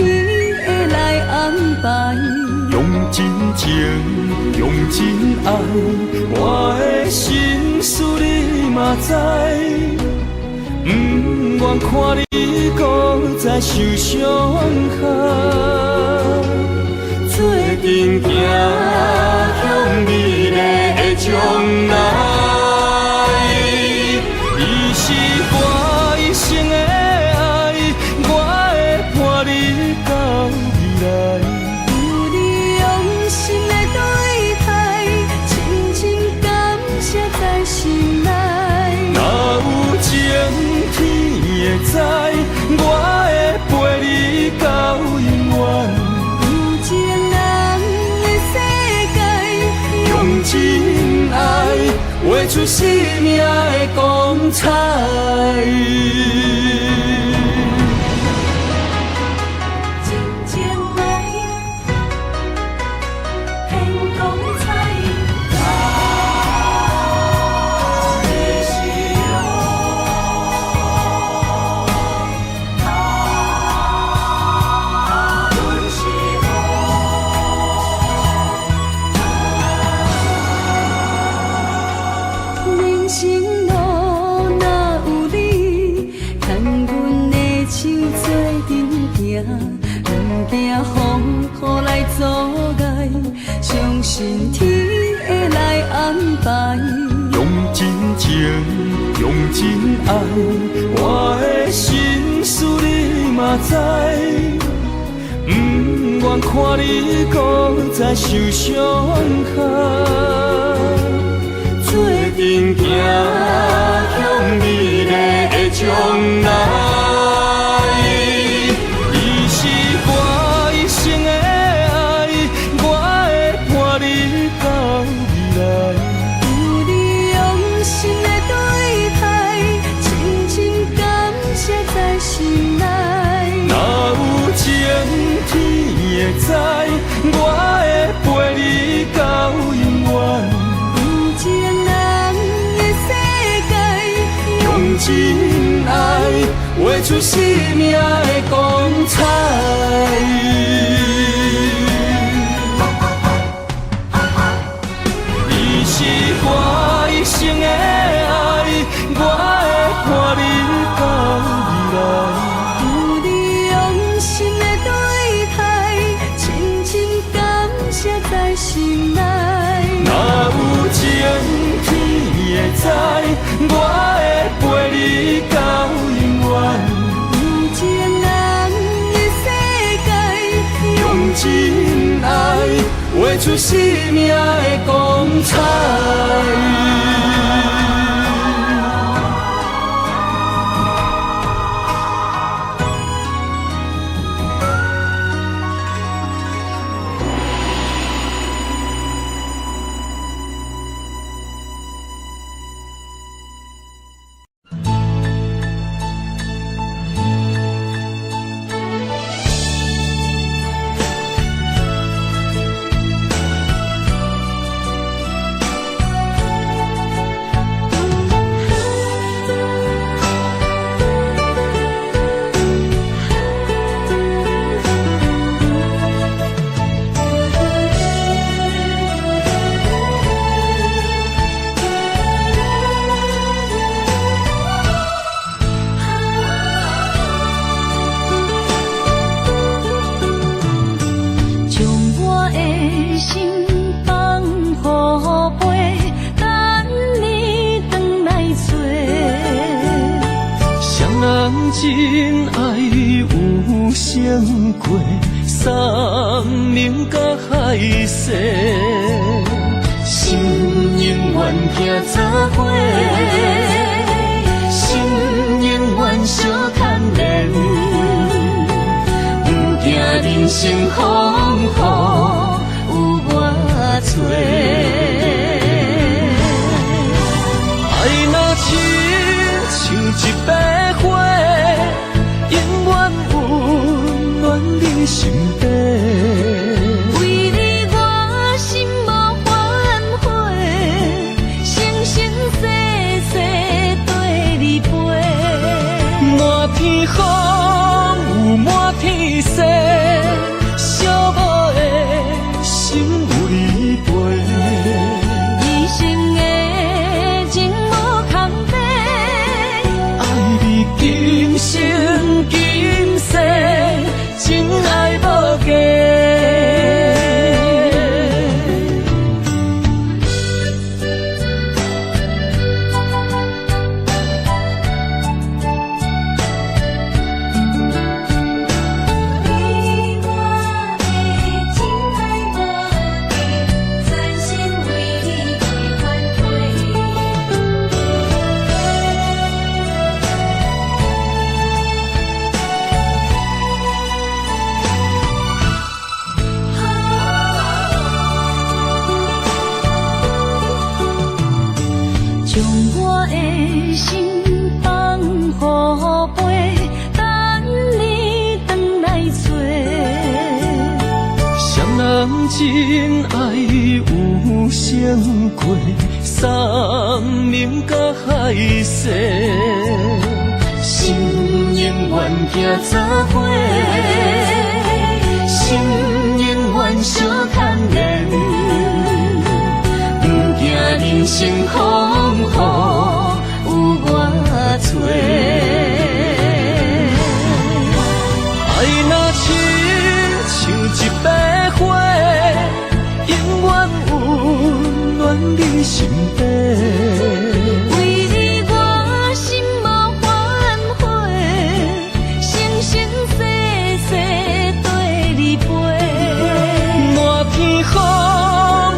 会来安排。用真情，用真爱，我的心事你嘛知，不愿看你搁再受伤害。做阵行向美丽的将来，伊是我一生的爱，我会伴你到未来。有你用心的对待，深深感谢在心内。若有情天会知，我会陪你到永远。有一个人的世界，用真爱画出生命的光彩。真情爱，很光彩。你是人生路哪有你，牵阮的手做阵行，不惊风雨来阻碍，相信天会来安排。用真情，用真爱，我的心事你嘛知，不愿看你搁再受伤害。做阵行向美丽的将来，伊是我一生的爱，我会伴你到未来。有你用心的对待，深深感谢在心内。若有情天会知，我会陪你到永远。有一个人的世界，用真爱画出生命的光彩。你是我一生的爱，我会伴你到未来。有你用心的对待，深深感谢在心内。若有情天会知，我会陪你到永远。有一个人的世界，用真爱画出生命的光彩。真爱有相过，三明甲海誓，心永远行早花，心永远相牵连，不惊人生风雨有我找。爱若亲像一白花，永远温暖你心底。为你我心无反悔，生生世世跟你陪。片风，有满天雪，寂寞的心有你陪。一生的情无空白，爱你今生今世，真爱无价。将我的心放乎飞，等你回来找。双人真爱有成过，三明甲海誓，心永远行作伙，心永远相牵连。人生风雨有我找，爱若亲像一朵花，永远温暖你身边。为你我心无反悔，生生世世对你陪。满天风，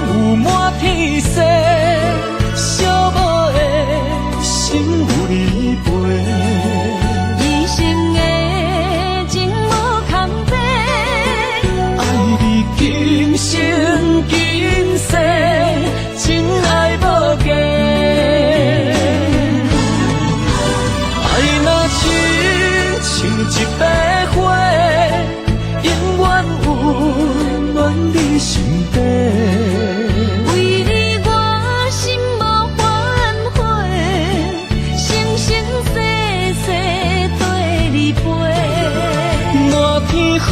有满天雪。心有你陪，一生的情无空白，爱你今生今世，真爱无价。爱若亲像一朵花，永远温暖你身边。天风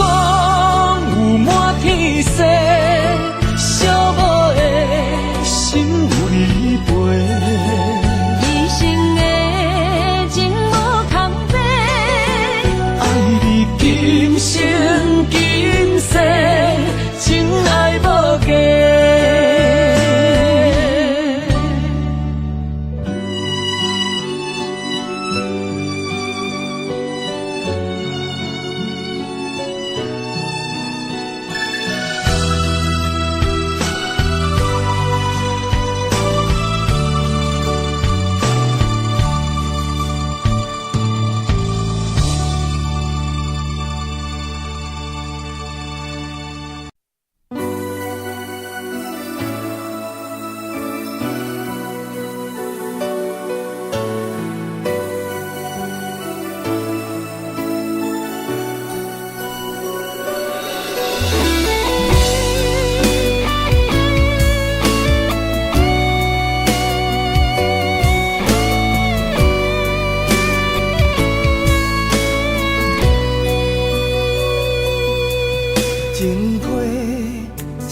有满天雪，寂寞的心有你陪。一生的情无空白，爱你今生今世，真爱无价。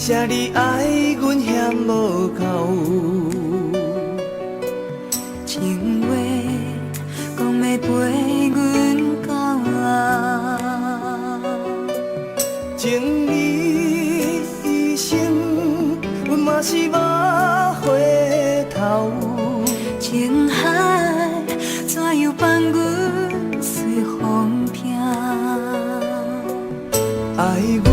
啥你爱阮嫌无够，情话讲要陪阮到老，情义一生，阮嘛是无回头。情海怎样放阮随风飘？爱阮，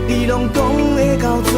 你拢讲会到最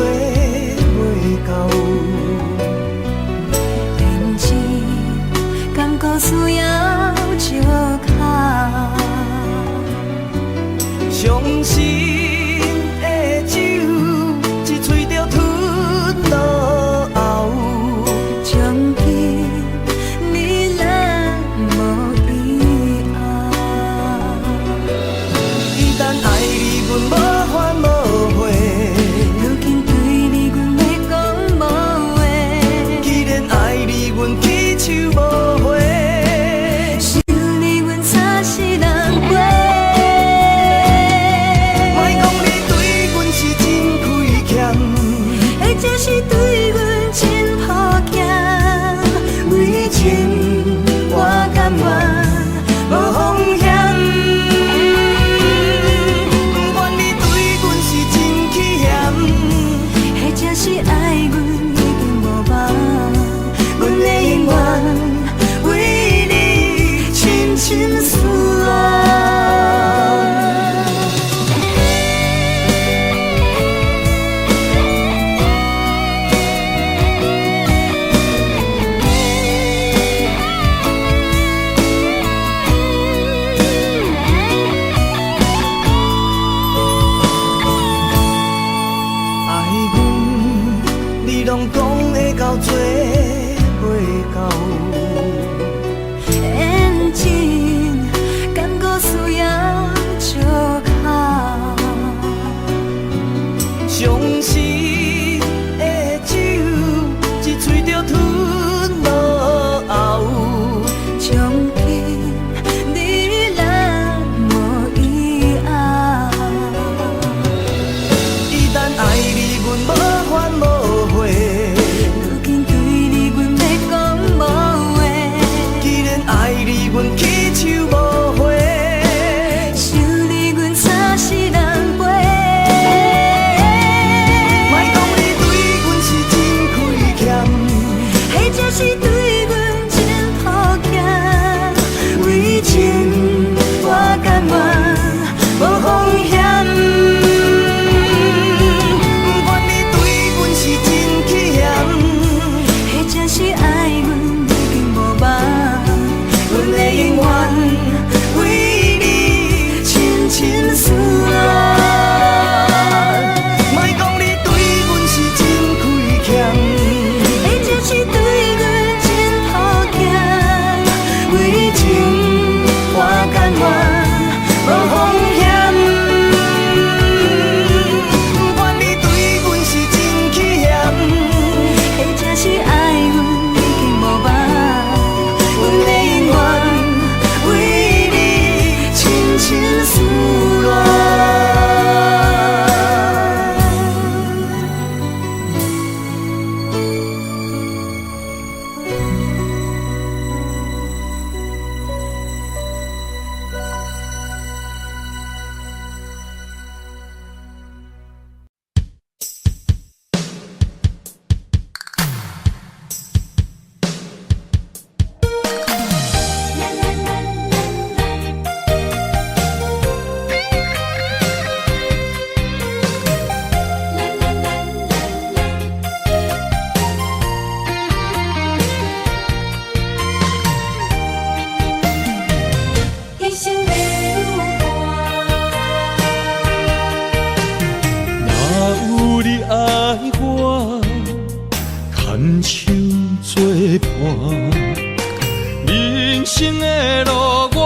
的路我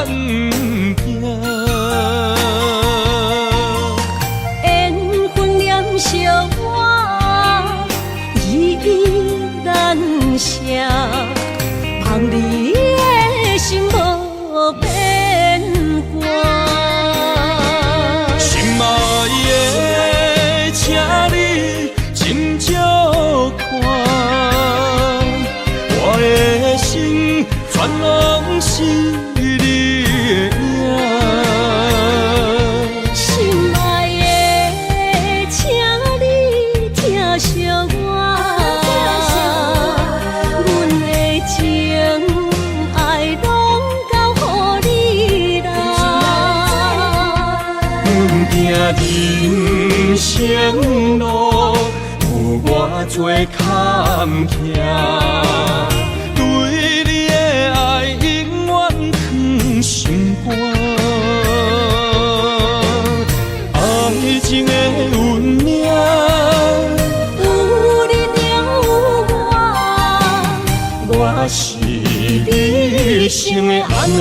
不行。缘分念惜我，依依难舍，望你的心无变卦。心爱的，请你斟酌看，我的心全拢是你的影。心爱的，请你疼惜我，阮的情爱拢交乎你啦。阮行人生路有偌多坎坷，对你的爱永远藏心肝。爱情的运命，有你了我是你生的安那。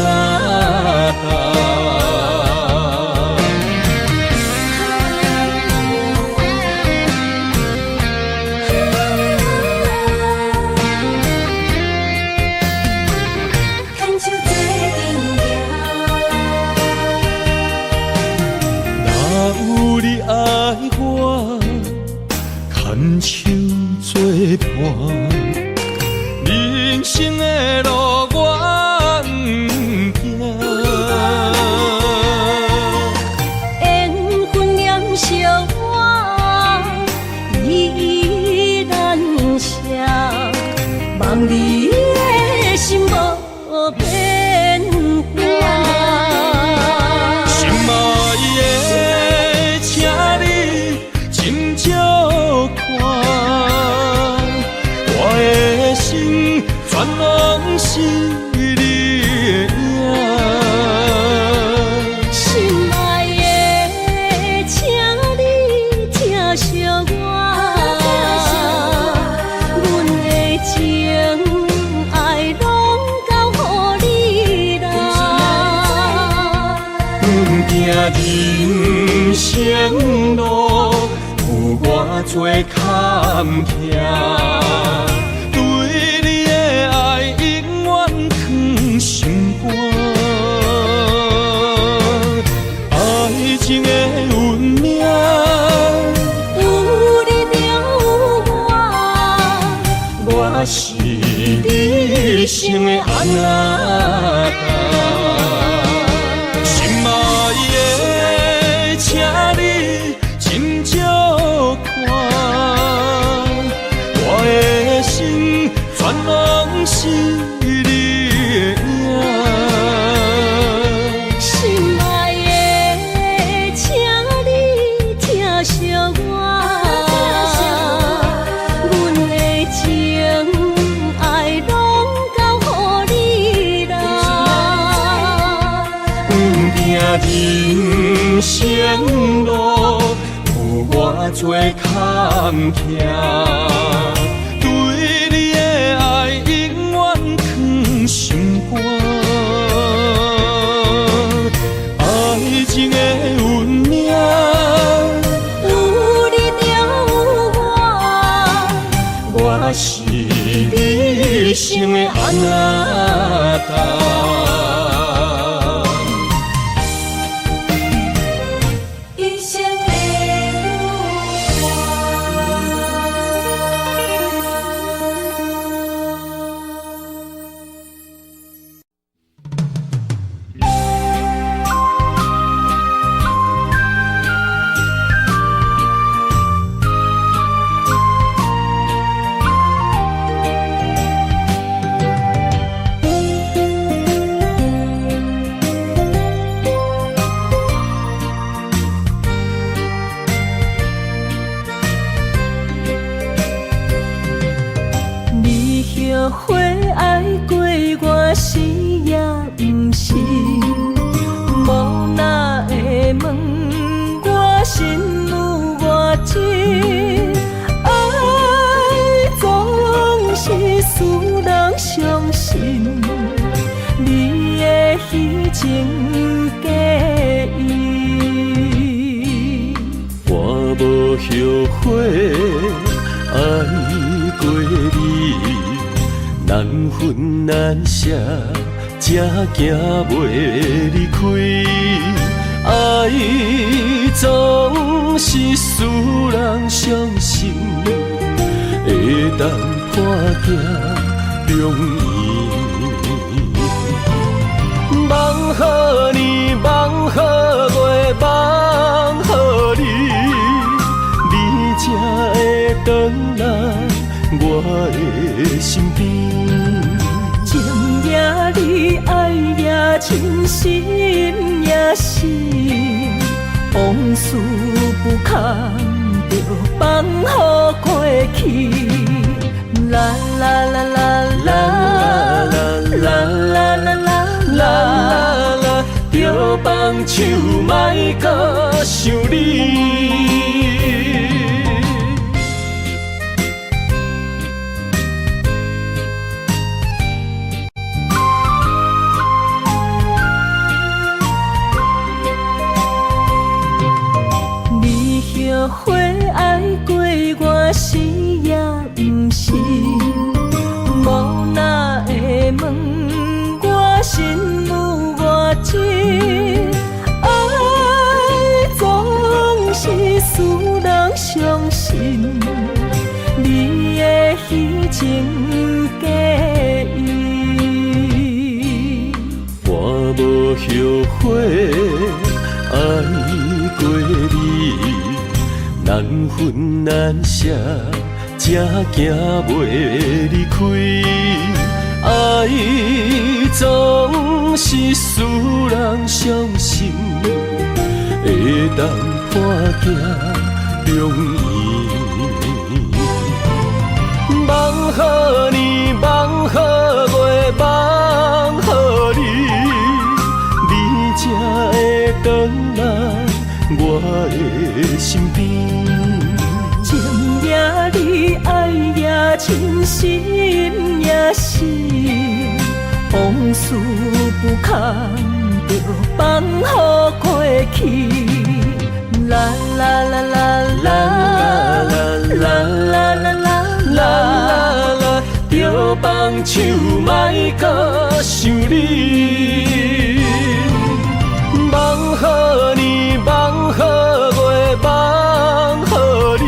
牵手做阵若有你爱我，牵手作伴，人生的路我不行。缘分念惜我，依依难舍，望你的心无变卦。心爱的，请你斟酌看，我的心全拢是你的影。心爱的，请你疼惜我，阮的情爱拢交乎你啦。阮行人生路有偌多坎坷，对你的爱永远藏心肝。爱情的运命，有你了我是你生的安那。心爱的，请你斟酌看，我的心全拢是你的影。心爱的，请你疼惜我，阮的情爱拢交乎你啦。阮行人生路有偌多坎坷，对你的爱永远藏心肝。爱情的运命，有你了我是你生的安那。一生的彼情假意。我无后悔爱过你，难分难舍，才行袂离开。爱总是使人伤心，会当破镜重圆。梦予你，梦予月，梦予你，你才会回来我的身边。情也你，爱也真，心也是，往事不堪着放乎过去。啦啦啦啦啦啦啦啦啦啦啦，着放手莫搁想你。后悔爱过我是也不是，无哪会问我心有偌真？爱总是使人伤心，你的虚情假意。我无后悔爱过你，难分难舍，才行袂离开。爱总是使人伤心，会当破镜重圆。梦予你，梦予月，梦予你，你才会回来我的身边。情也你，爱也真，心也是，往事不堪着放乎过去。啦啦啦啦啦啦啦啦啦啦啦，着放手莫搁想你。梦予你，梦予月，梦予你，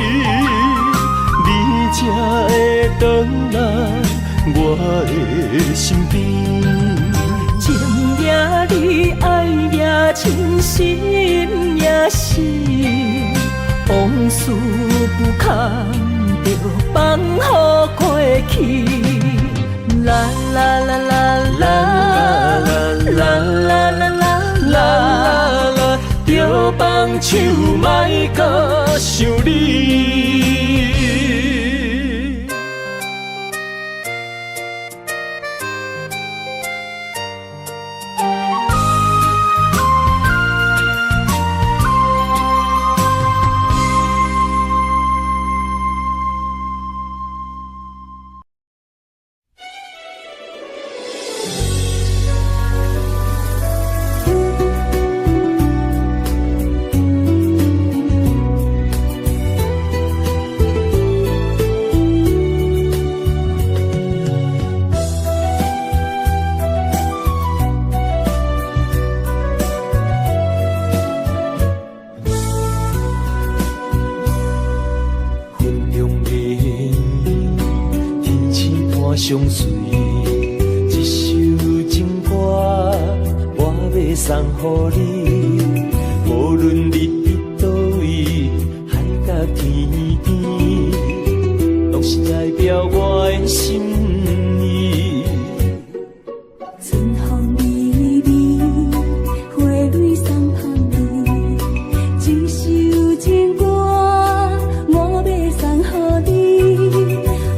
你才会回来我的身边。情也你，爱也真，心也是，往事不堪着放乎过去。啦啦啦啦啦啦啦啦啦啦啦，着放手莫搁想你。相随，一首情歌，我要送予你。无论你伫倒位，海角天边，拢是代表我的心意。春风微微，花蕊送予你，一首情歌，我要送予你。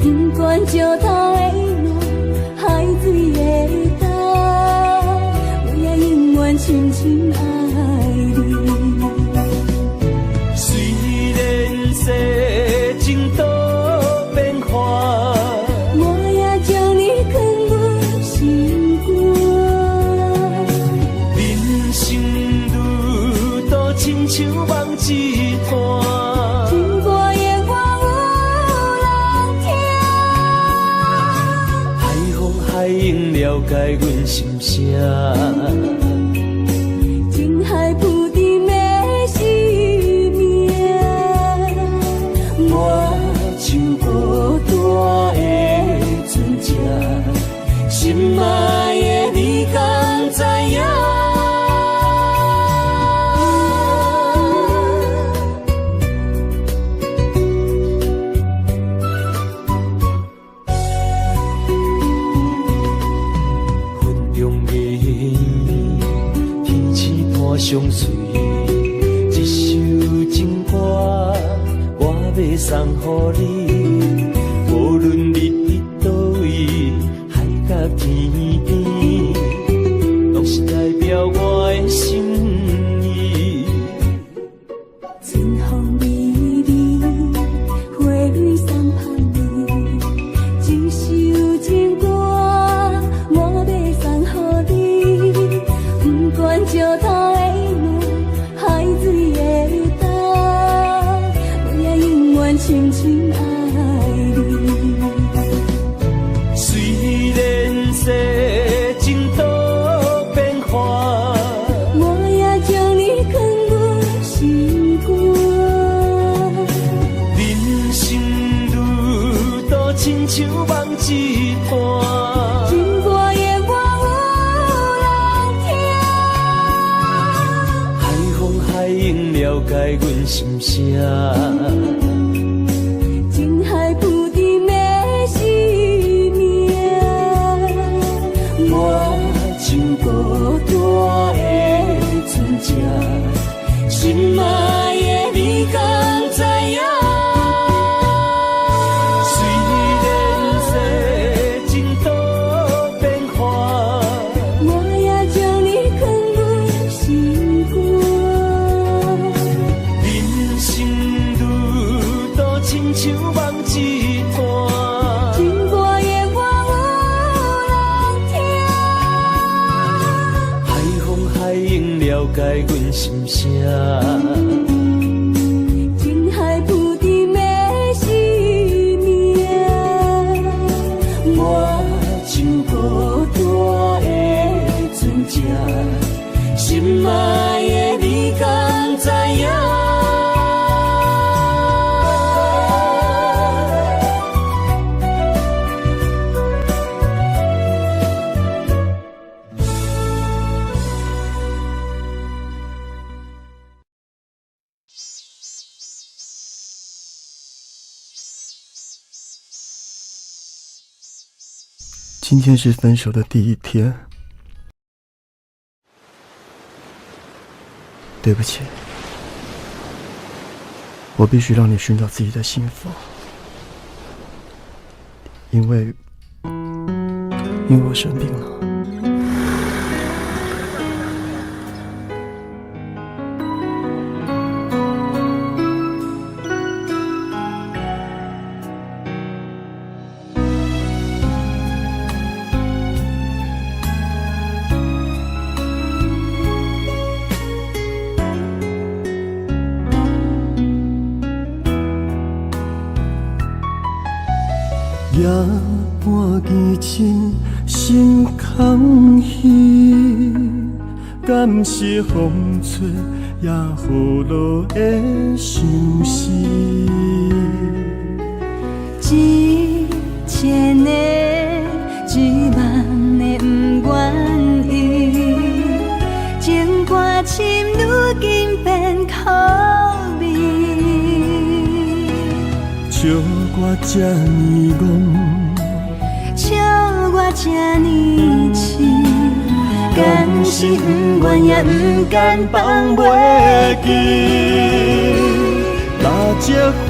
不管石头的路，海水的干，我也永远深深爱你。虽然世情多变化，我也将你藏入心肝。情海浮沉的生命，我像孤单的船只，心爱的你敢知影？相随一首情歌，我要送予你。无论你伫倒位，海角天边，拢是代表我的心意。春风微微，花蕊散香味，一首情歌，我要送予你。不管石头。深深爱你，虽然世情多变化，我也将你藏入心肝。人生路途亲像梦一段，情歌的我有人听。海风海涌了解阮心声。心爱的你敢知影？虽然世情多变化，我也将你藏入心肝。人生路途亲像梦一段，情歌的我有人听。海风海涌了解阮心声。情海浮沉的生命，我像孤单的船只，心爱的你敢知影？今天是分手的第一天，对不起，我必须让你寻找自己的幸福，因为我生病了。夜半记深，心空虚，敢是风吹也雨落的相思？一千个一万个不愿意，情歌深如今变苦味。笑我这呢憨，笑我这呢痴，敢是不愿也不敢放袂记。那这花，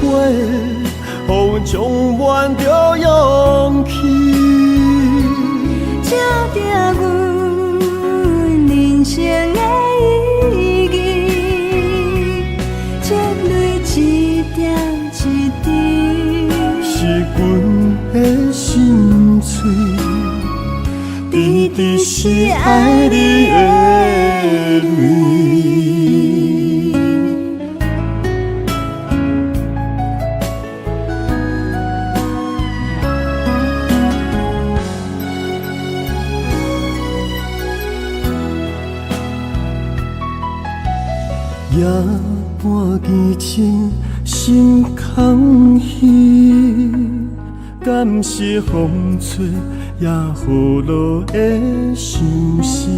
予充满着勇气，照着阮人生的意义，积累一点一滴，是阮的心碎，直直是爱你的泪。也半见情，心空虚，感谢风吹也雨落的相思。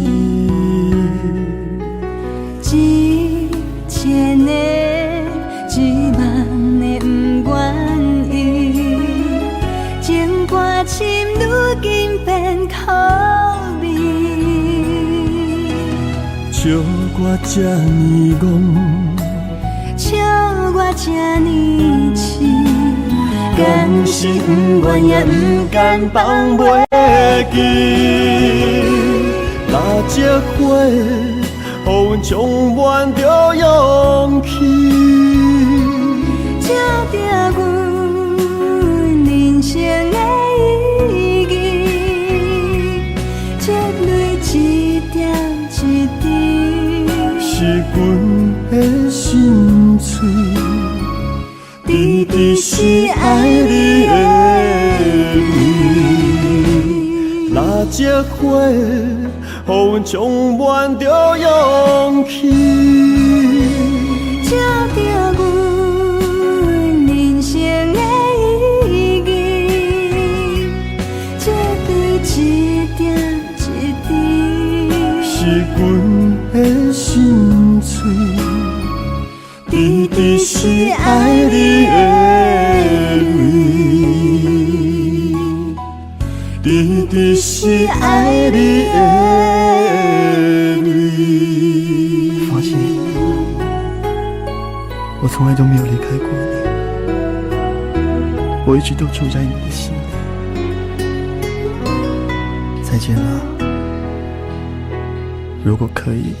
一千的一万的不愿意，情歌深如今变苦味。笑我这呢戆，笑我这呢痴，敢是不愿也不甘放袂记。那这花，予阮充满着勇气，照着阮人生的意义，积累一点一滴，是阮的心碎，直直是爱你的味。那这花，予阮充满着勇气，照着阮人生的意义，积累一点一滴，是阮的心碎，直直是爱你的味，直直是爱你的味。放心，我从来都没有离开过你，我一直都住在你的心里。再见了，如果可以，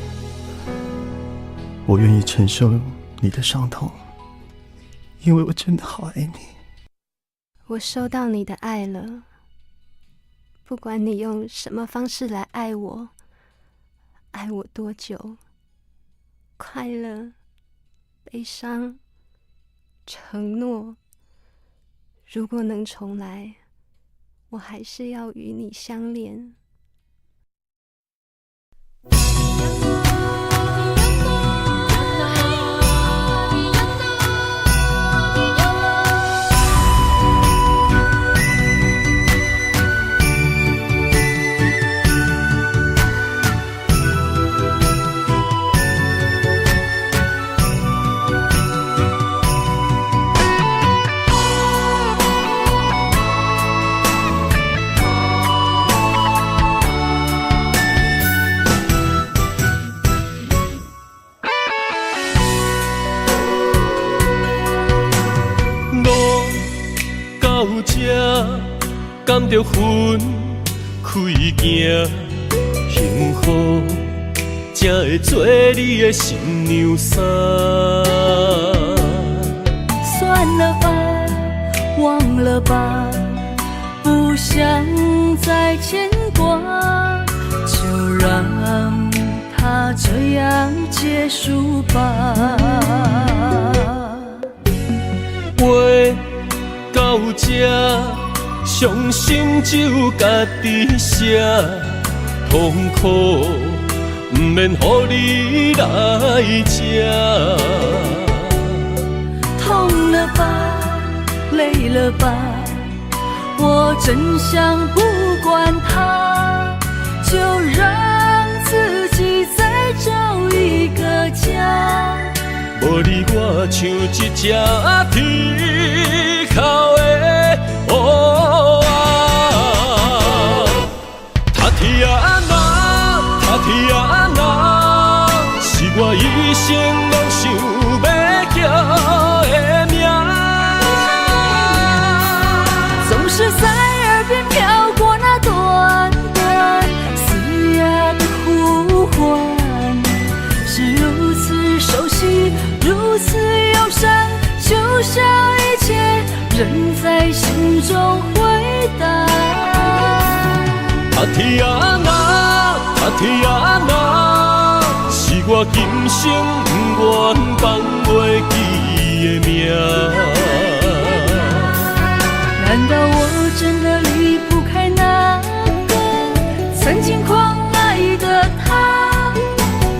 我愿意承受你的伤痛，因为我真的好爱你。我收到你的爱了，不管你用什么方式来爱我，爱我多久，快乐、悲伤、承诺，如果能重来，我还是要与你相恋。甘着分开行，幸福才会做你的新娘衫。算了吧，忘了吧，不想再牵挂，就让它这样结束吧。话到这，伤心只有家己写，痛苦不免予你来吃。痛了吧，累了吧，我真想不管它，就让自己再找一个家。无你我像一只啼哭的乌鸦，他啼啊那，他啼啊那，是我一生拢想要叫的名。总是在耳边飘过那短短嘶哑的呼唤，是如此熟悉，如此忧伤，就像一切仍在心中回荡。他啼啊那，他啼啊那，是我今生不愿放袂记的名。难道我真的离不开那个曾经狂爱的他？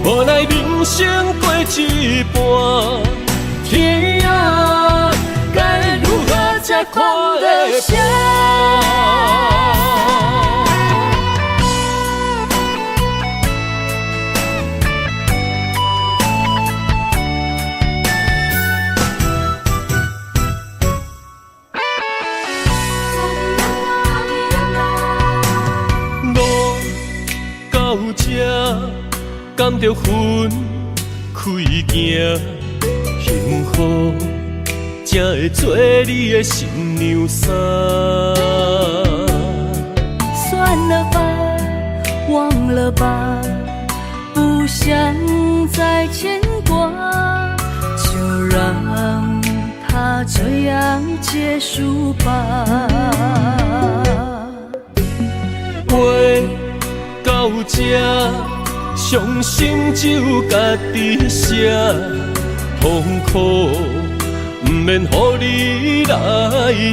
无奈人生过一半，天啊，该如何才看得下？到这，甘着分开行，幸福才会做你的新娘衫。算了吧，忘了吧，不想再牵挂，就让它这样结束吧。到这，伤心只有家己写，痛苦不免乎你来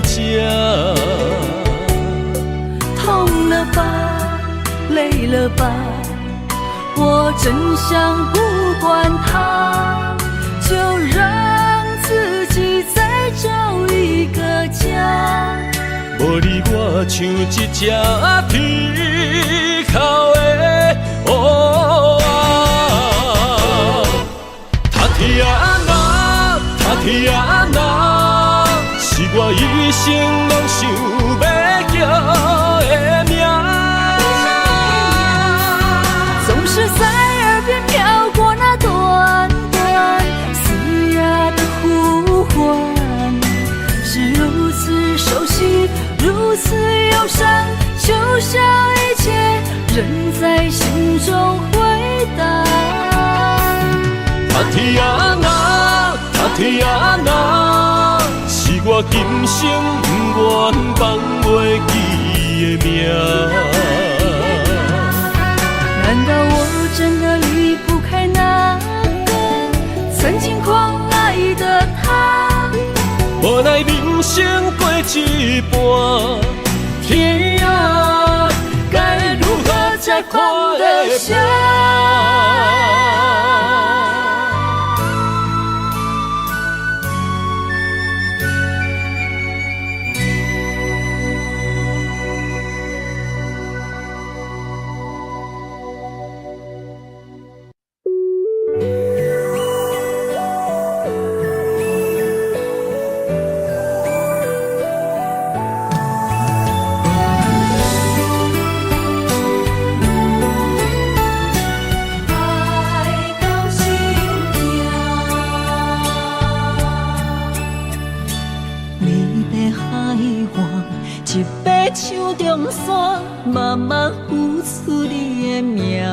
吃。痛了吧，累了吧，我真想不管它，就让自己再找一个家。无你我像一只啼哭的乌鸦，他天啊那，他天啊那，是我一生拢想要叫的名。总是在耳边飘过那短短嘶哑的呼唤，是如此熟悉，如此忧伤，就像一切仍在心中回荡。他天啊那，他天啊那，是我今生不愿放袂记的名。难道我真的离不开那个曾经狂爱的他？无奈人生过一半，天啊，该如何才看得下？手中线，慢慢浮出你的名。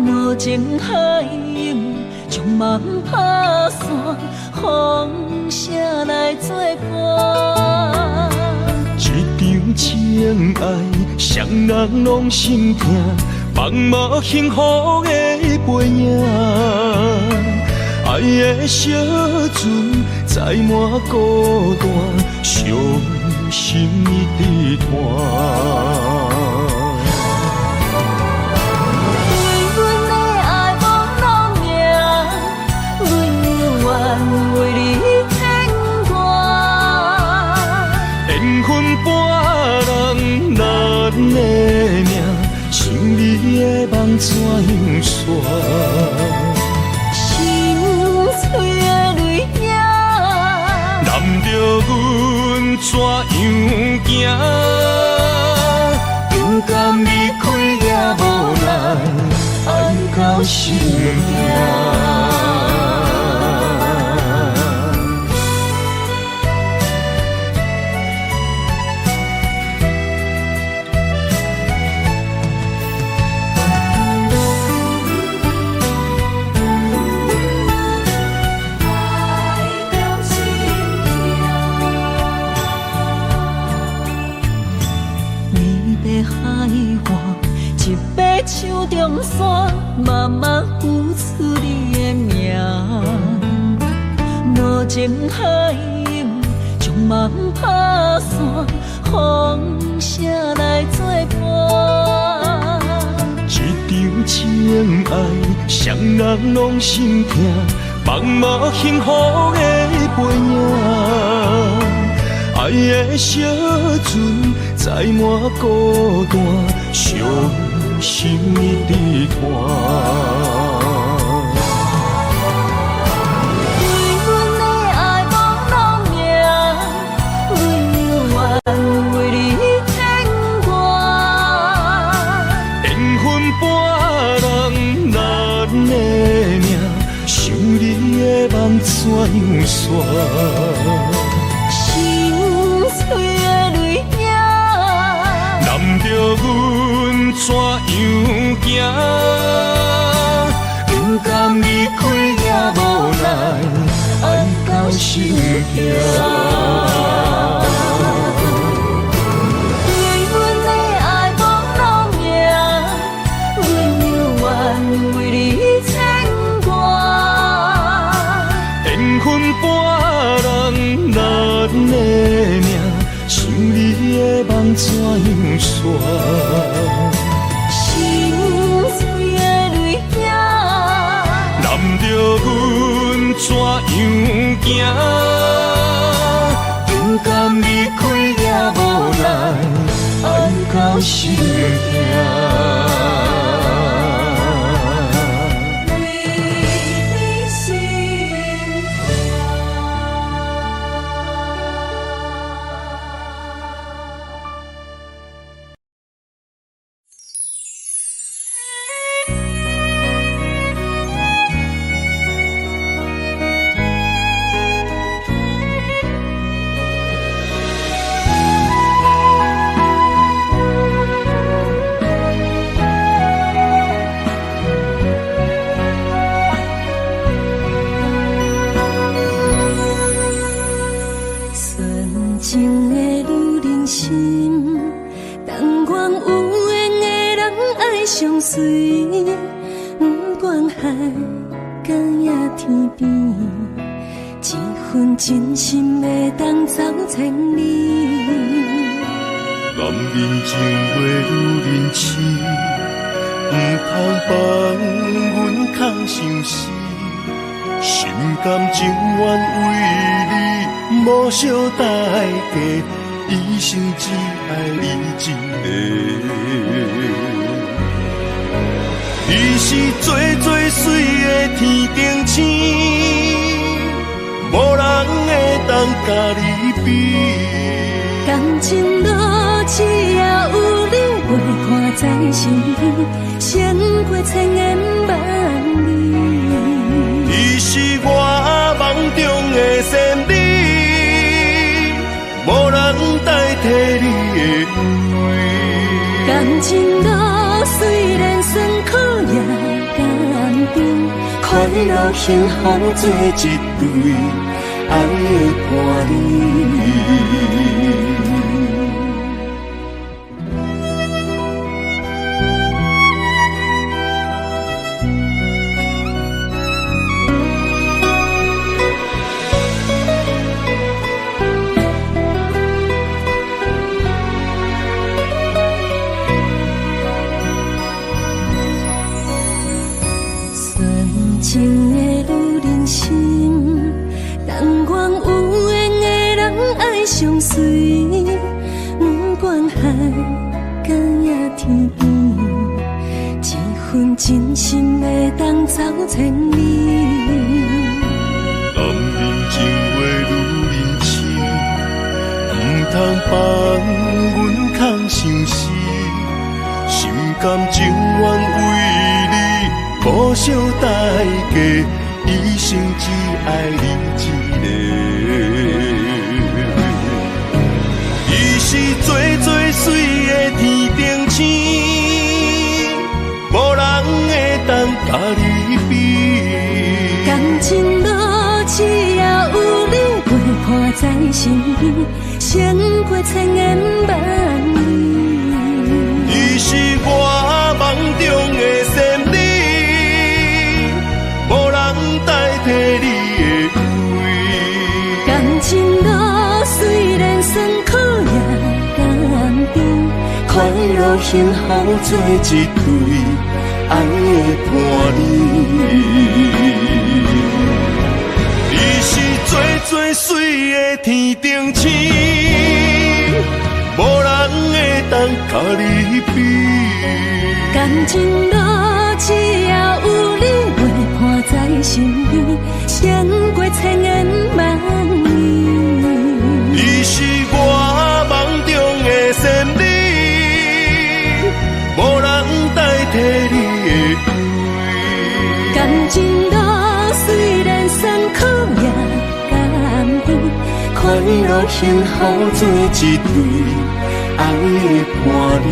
无情海涌，将梦打散，风声来作伴。一场情爱，双人拢心痛，放无幸福的背影。爱的小船载满孤单，伤心一直拖。对阮的爱无路行，阮愿为你牵挂。缘分半人难的命，想你的梦怎样煞？心碎的泪影，难着阮怎样行？勇敢离开也无奈，爱到心痛。手中线，慢慢浮出你的名。无情海涌，将梦打散，风声来作伴。一场情爱，双人拢心痛，茫无幸福的背影。爱的小船载满孤单，伤心一直拖。怎样煞？心碎的泪影，难着阮怎样行？不甘离开也无奈，爱到心痛。怎样煞？心碎的泪影，难着阮怎样行？不甘离开也无奈，爱到心痛。相随，不管海角也天边，一份真心会当走千里。男人情话愈认真，不通放阮空相思，心甘情愿为你无小代价，一生只爱你一个。你是最最水的天顶星，无人会当甲你比。感情路只要有你陪伴在身边，胜过千言万语。你是我梦中的仙女，无人代替你的位。感情路虽然酸苦也甘甜，快乐幸福做一对，爱的伴侣。情的女人心，但愿有缘的人爱相随，不管海角也天边，一份真心会当走千里。男人情话女人痴，不通放阮空相思，心甘情愿为你。无小代价，一生只爱你一个。伊是最最水的天顶星，无人会当甲你比。感情路只要有你陪伴在身边，胜过千言万语。你是我梦中的仙女。代替你的位，感情路虽然酸苦也甘甜，快乐幸福做一对，爱的伴侣。你是最最水的天顶星，无人会当甲你比。感情路只要有你陪伴在身边，胜过千言万语。你是我梦中的仙女，无人代替你的位。感情路虽然酸苦也甘甜，快乐幸福做一对爱的伴侣。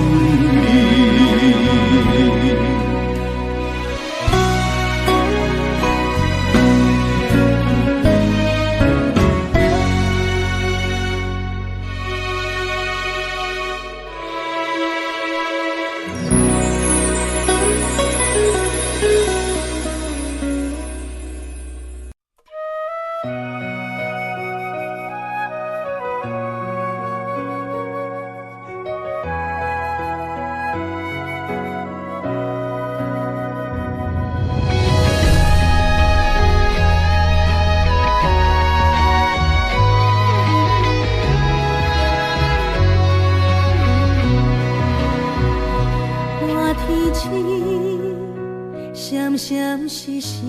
闪闪是是，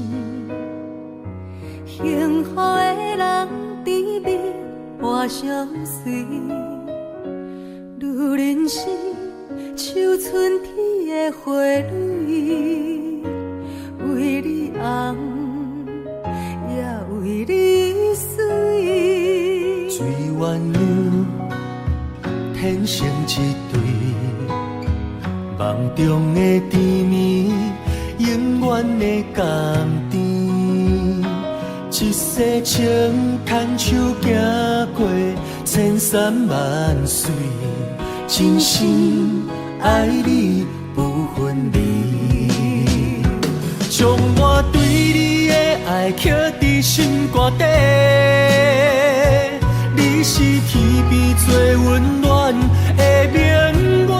幸福的人甜蜜活相随。女人是像春天的花蕊，为你红，也为你水。水鸳鸯天生一对，梦中的甜蜜。永远的甘甜，一世情牵手行过千山万水，真心爱你不分离，将我对你的爱刻在心肝底，你是天边最温暖的明月。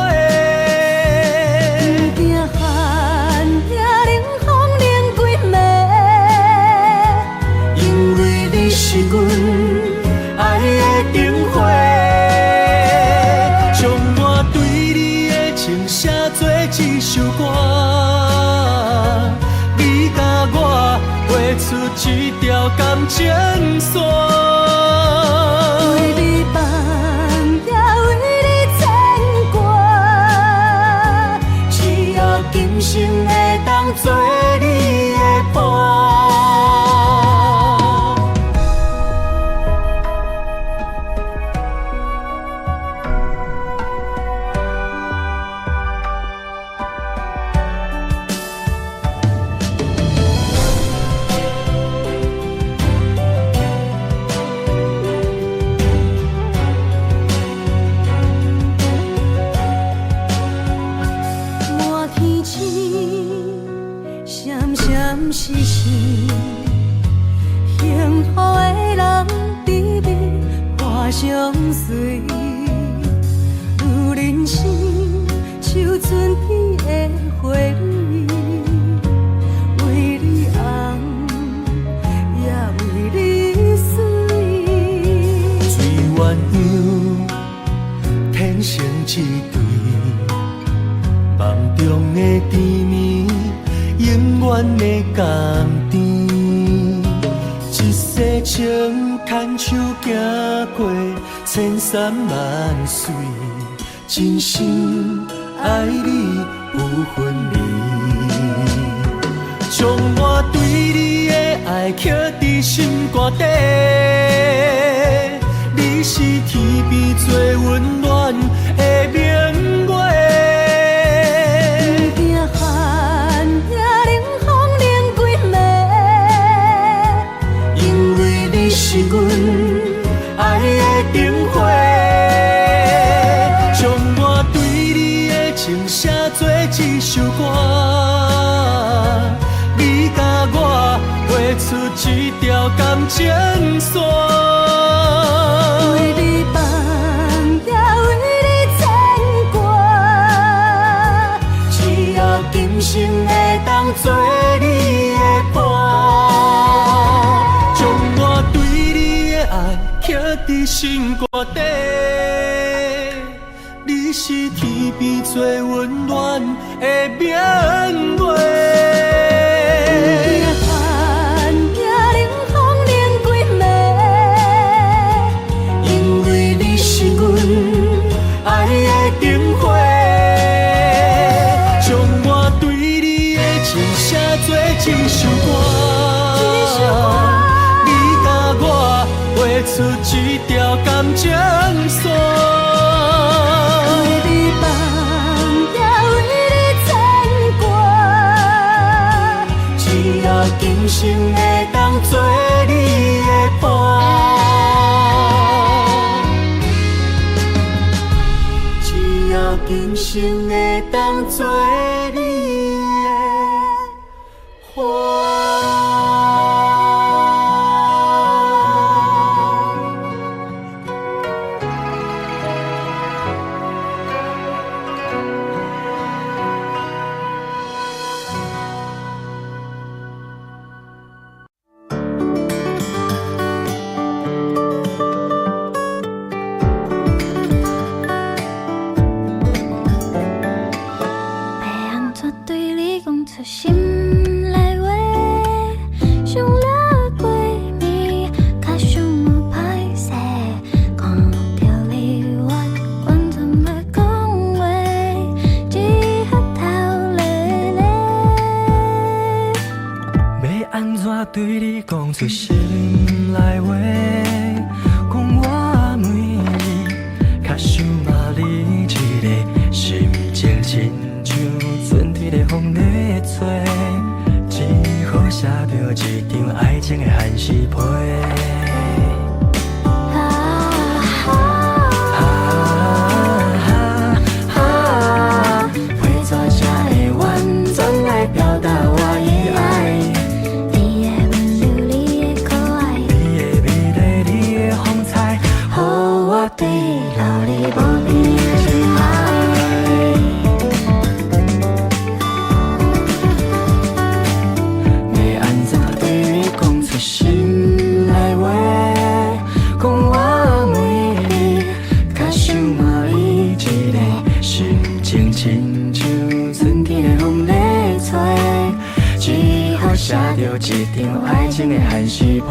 是阮爱的灯火，将我对你的情写做一首歌，你甲我画出一条感情线，为你放也为你牵挂，只要今生会当做你的伴。是是，幸福的人甜蜜活相随。女人是像春天的花蕊，为你红，也为你水。水鸳鸯天生一对，梦中的甜蜜。永远的甘甜，一世情牵手行过千山万水，真心爱你不分离，将我对你的爱刻在心肝底，你是天边最温暖的明月。是阮爱的灯火，将我对你的情写做一首歌，你甲我画出一条感情线，为你放也为你牵挂，只要今生的心肝底，你是天边最温暖的明月。一首歌，你甲我画出一条感情线。为你放也为你牵挂，只要今生会当做你的伴，只要今生会当做你。对你讲出心内话，讲我每日较想嘛你一个，心情亲像春天的风在吹，只好写着一张爱情的限时批。配怎才会完整来表达我的爱？对留你无边的情海，要安怎对你讲出心内话？讲我每日较想嘛伊一个，心情亲像春天的风在吹，只好写着一张爱情的限时批。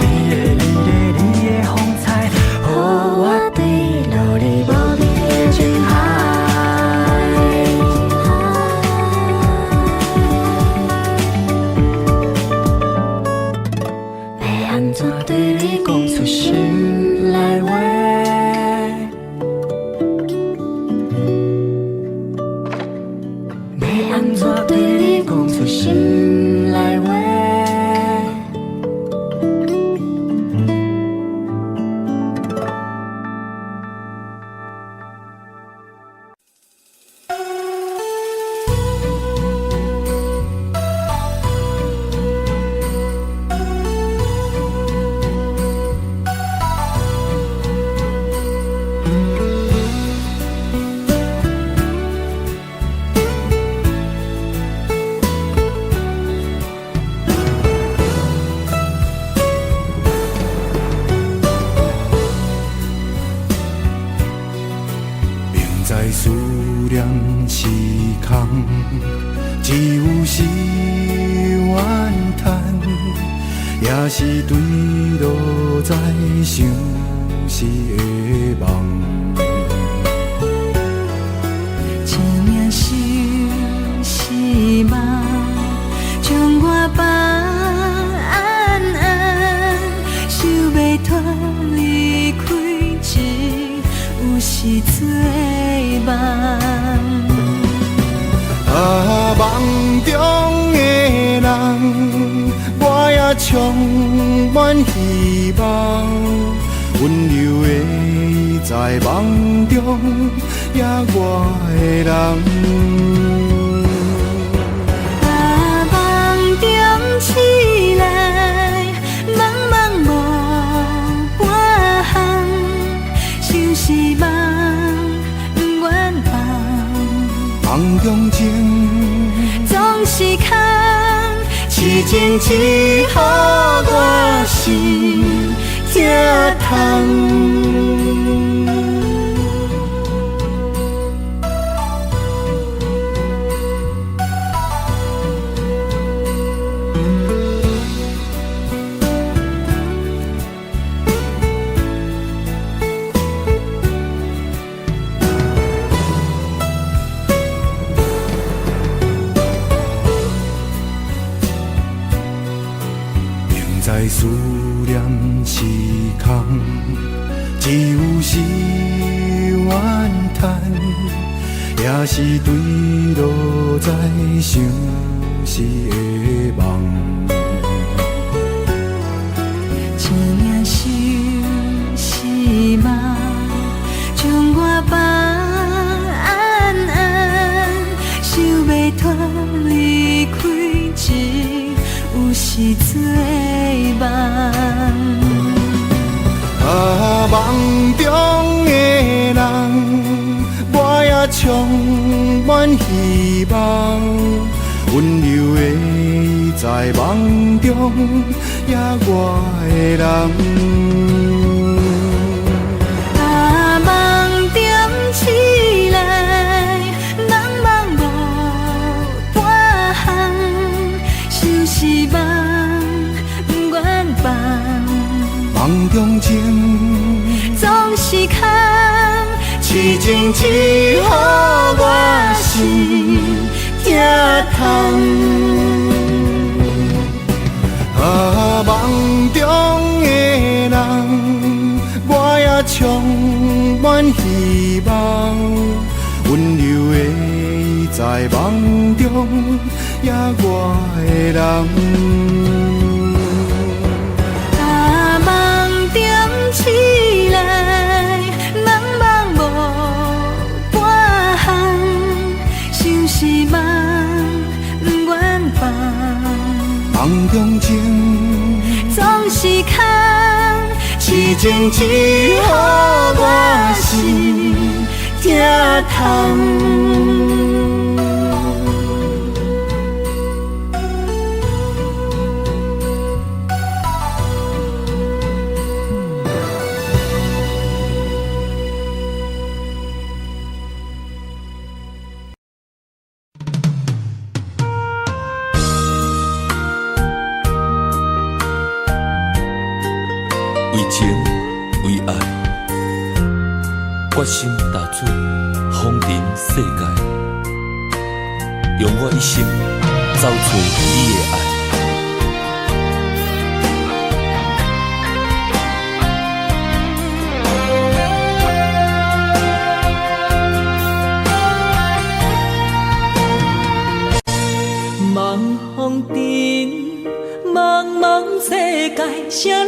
你的风采，予我对留你无边的情在思念时空，只有是怨叹，也是坠落在相思的梦。一命是梦，将我放安安，想袂脱离开一有时做梦。梦中的人，我也充满希望，温柔的在梦中也我的人。梦中醒来，茫茫无半项，想是梦，不愿放。梦中情。总是空，痴情只予我心疼痛。在思念时空，只有是怨叹，也是坠落在相思的梦。一命是梦，将我放安安，想袂脱离开一有时做梦。梦中的人，我也充满希望，温柔的在梦中也我的人。梦中醒来，茫茫无半项，想是梦，不愿放。梦中情，总是空，痴情只予我心疼痛。梦中的人，我也充满希望，温柔的在梦中也我的人。起来，茫茫无半项，想是梦，不愿放。梦中情，总是空，痴情只予我心疼痛。为情为爱，决心踏出风尘世界，用我一生找寻你的爱。茫风尘，茫茫世界，谁人了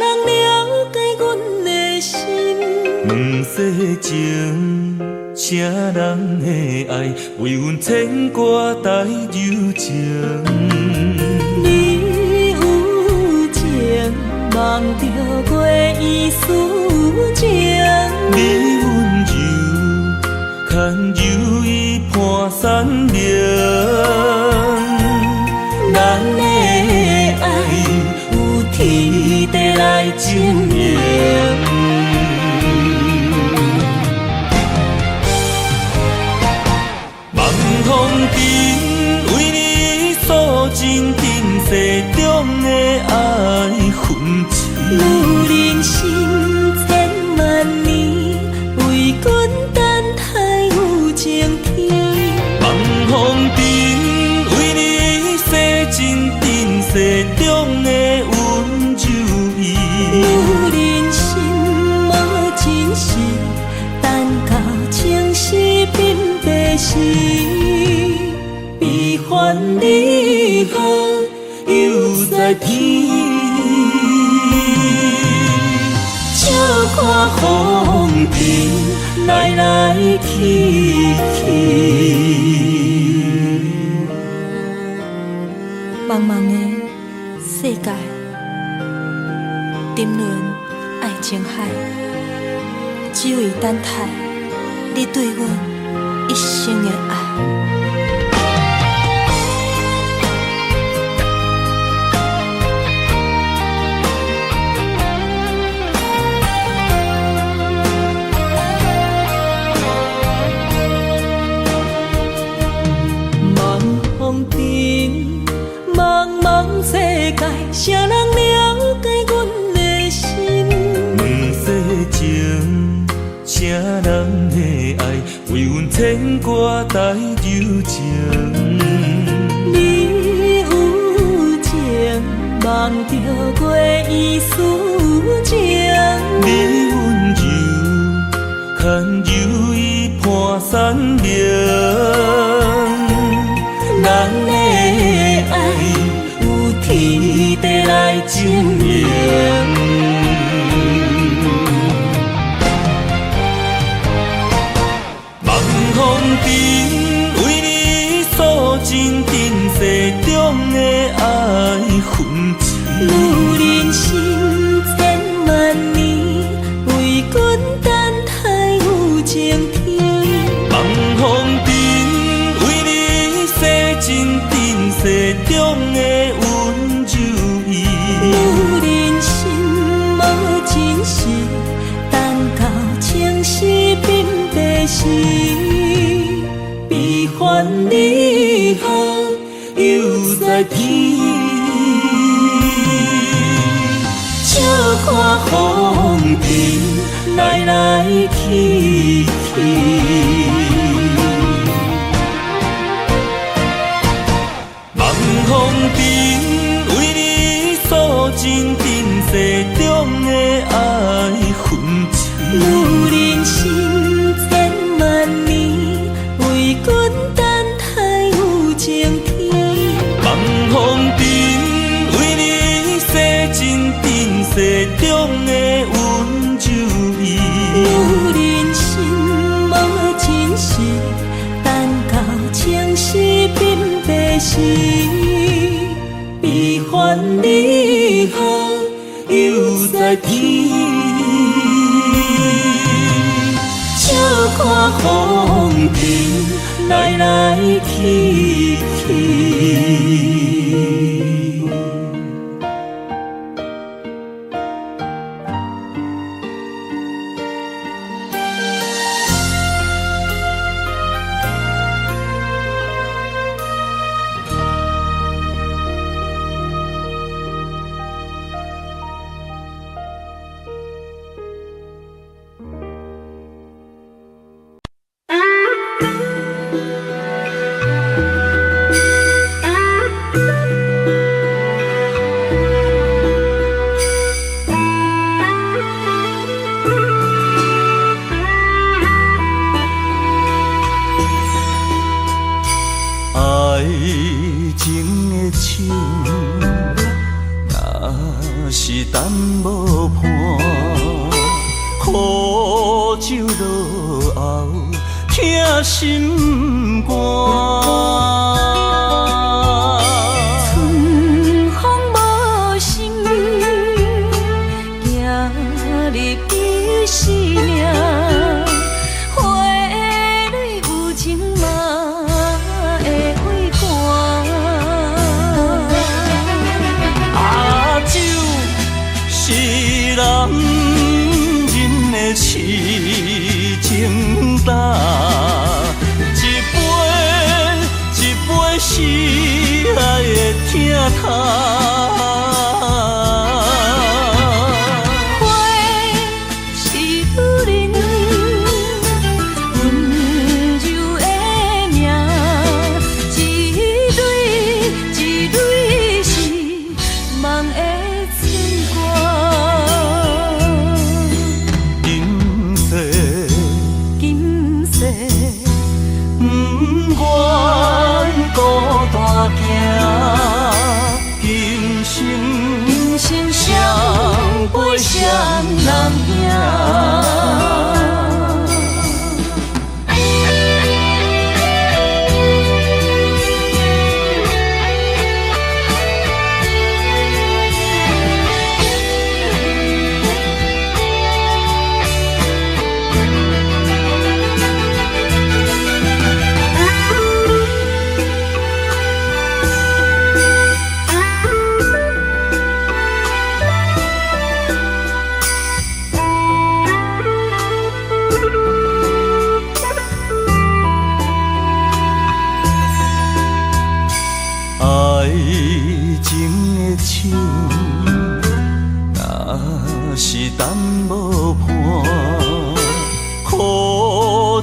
解阮的心？问世情，啥人的爱，为阮牵挂带柔情。你有情，望着月依思情。你温柔。真珍世中的温柔意。有人心无真实，等到情丝变白时，悲欢离合又在天。笑看风尘来来去去。茫茫的世界，沉沦爱情海，只为等待你对阮一生的爱。世界，谁人了解阮的心？两世情，谁人的爱为阮牵挂带柔情？你有情，梦着月圆思情。你温柔，牵柔意伴山明。咱的爱。天地来证明，望风尘为你诉尽尘世中的爱痕迹。有人心千万年，为阮等待有情天。望风尘为你洗尽尘世中的。有人心无真实，等到情丝变白时，悲欢离合又在天。笑看风尘来来去去。望风尘。真世中的爱痕迹，有人心千万年，为阮等待有情天。望风尘为你洗尽尘世中的温柔意。有人心无真实，等到情丝变白时，悲欢离合又在天。笑看风尘来来去去。心肝。春风无心，行入彼生命。花蕊有情嘛会会寒。阿酒是男人的痴情胆。是爱的疼痛。花是女人温柔的名，一蕊一蕊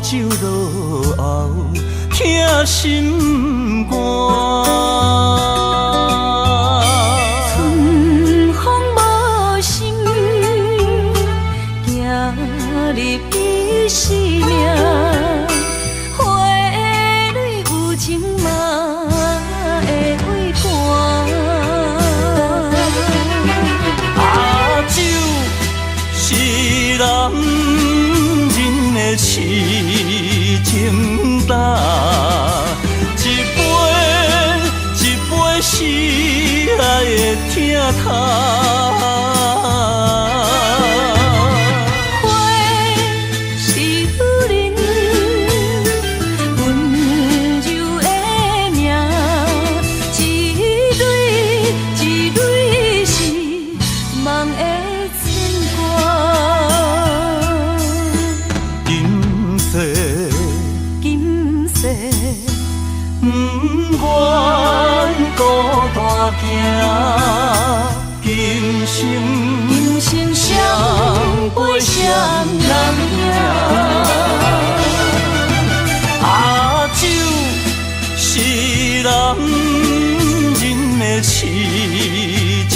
酒落后，疼心肝。春风无心，行入伊生命。花蕊有情嘛会为寒。啊，酒是男人的痴情胆，一杯是爱的疼痛。花是女人温柔的名，一蕊是梦的牵挂。今世今世不愿孤单行，今生双陪双人行。啊，酒是男人的痴情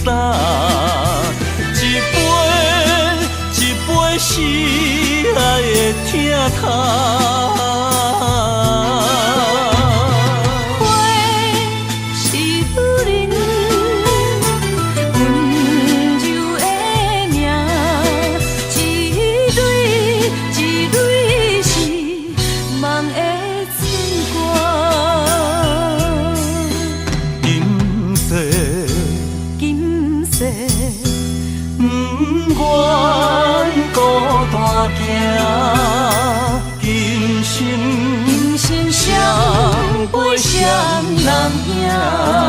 胆，一杯是爱的疼痛。不愿孤单行，今生双陪双人行。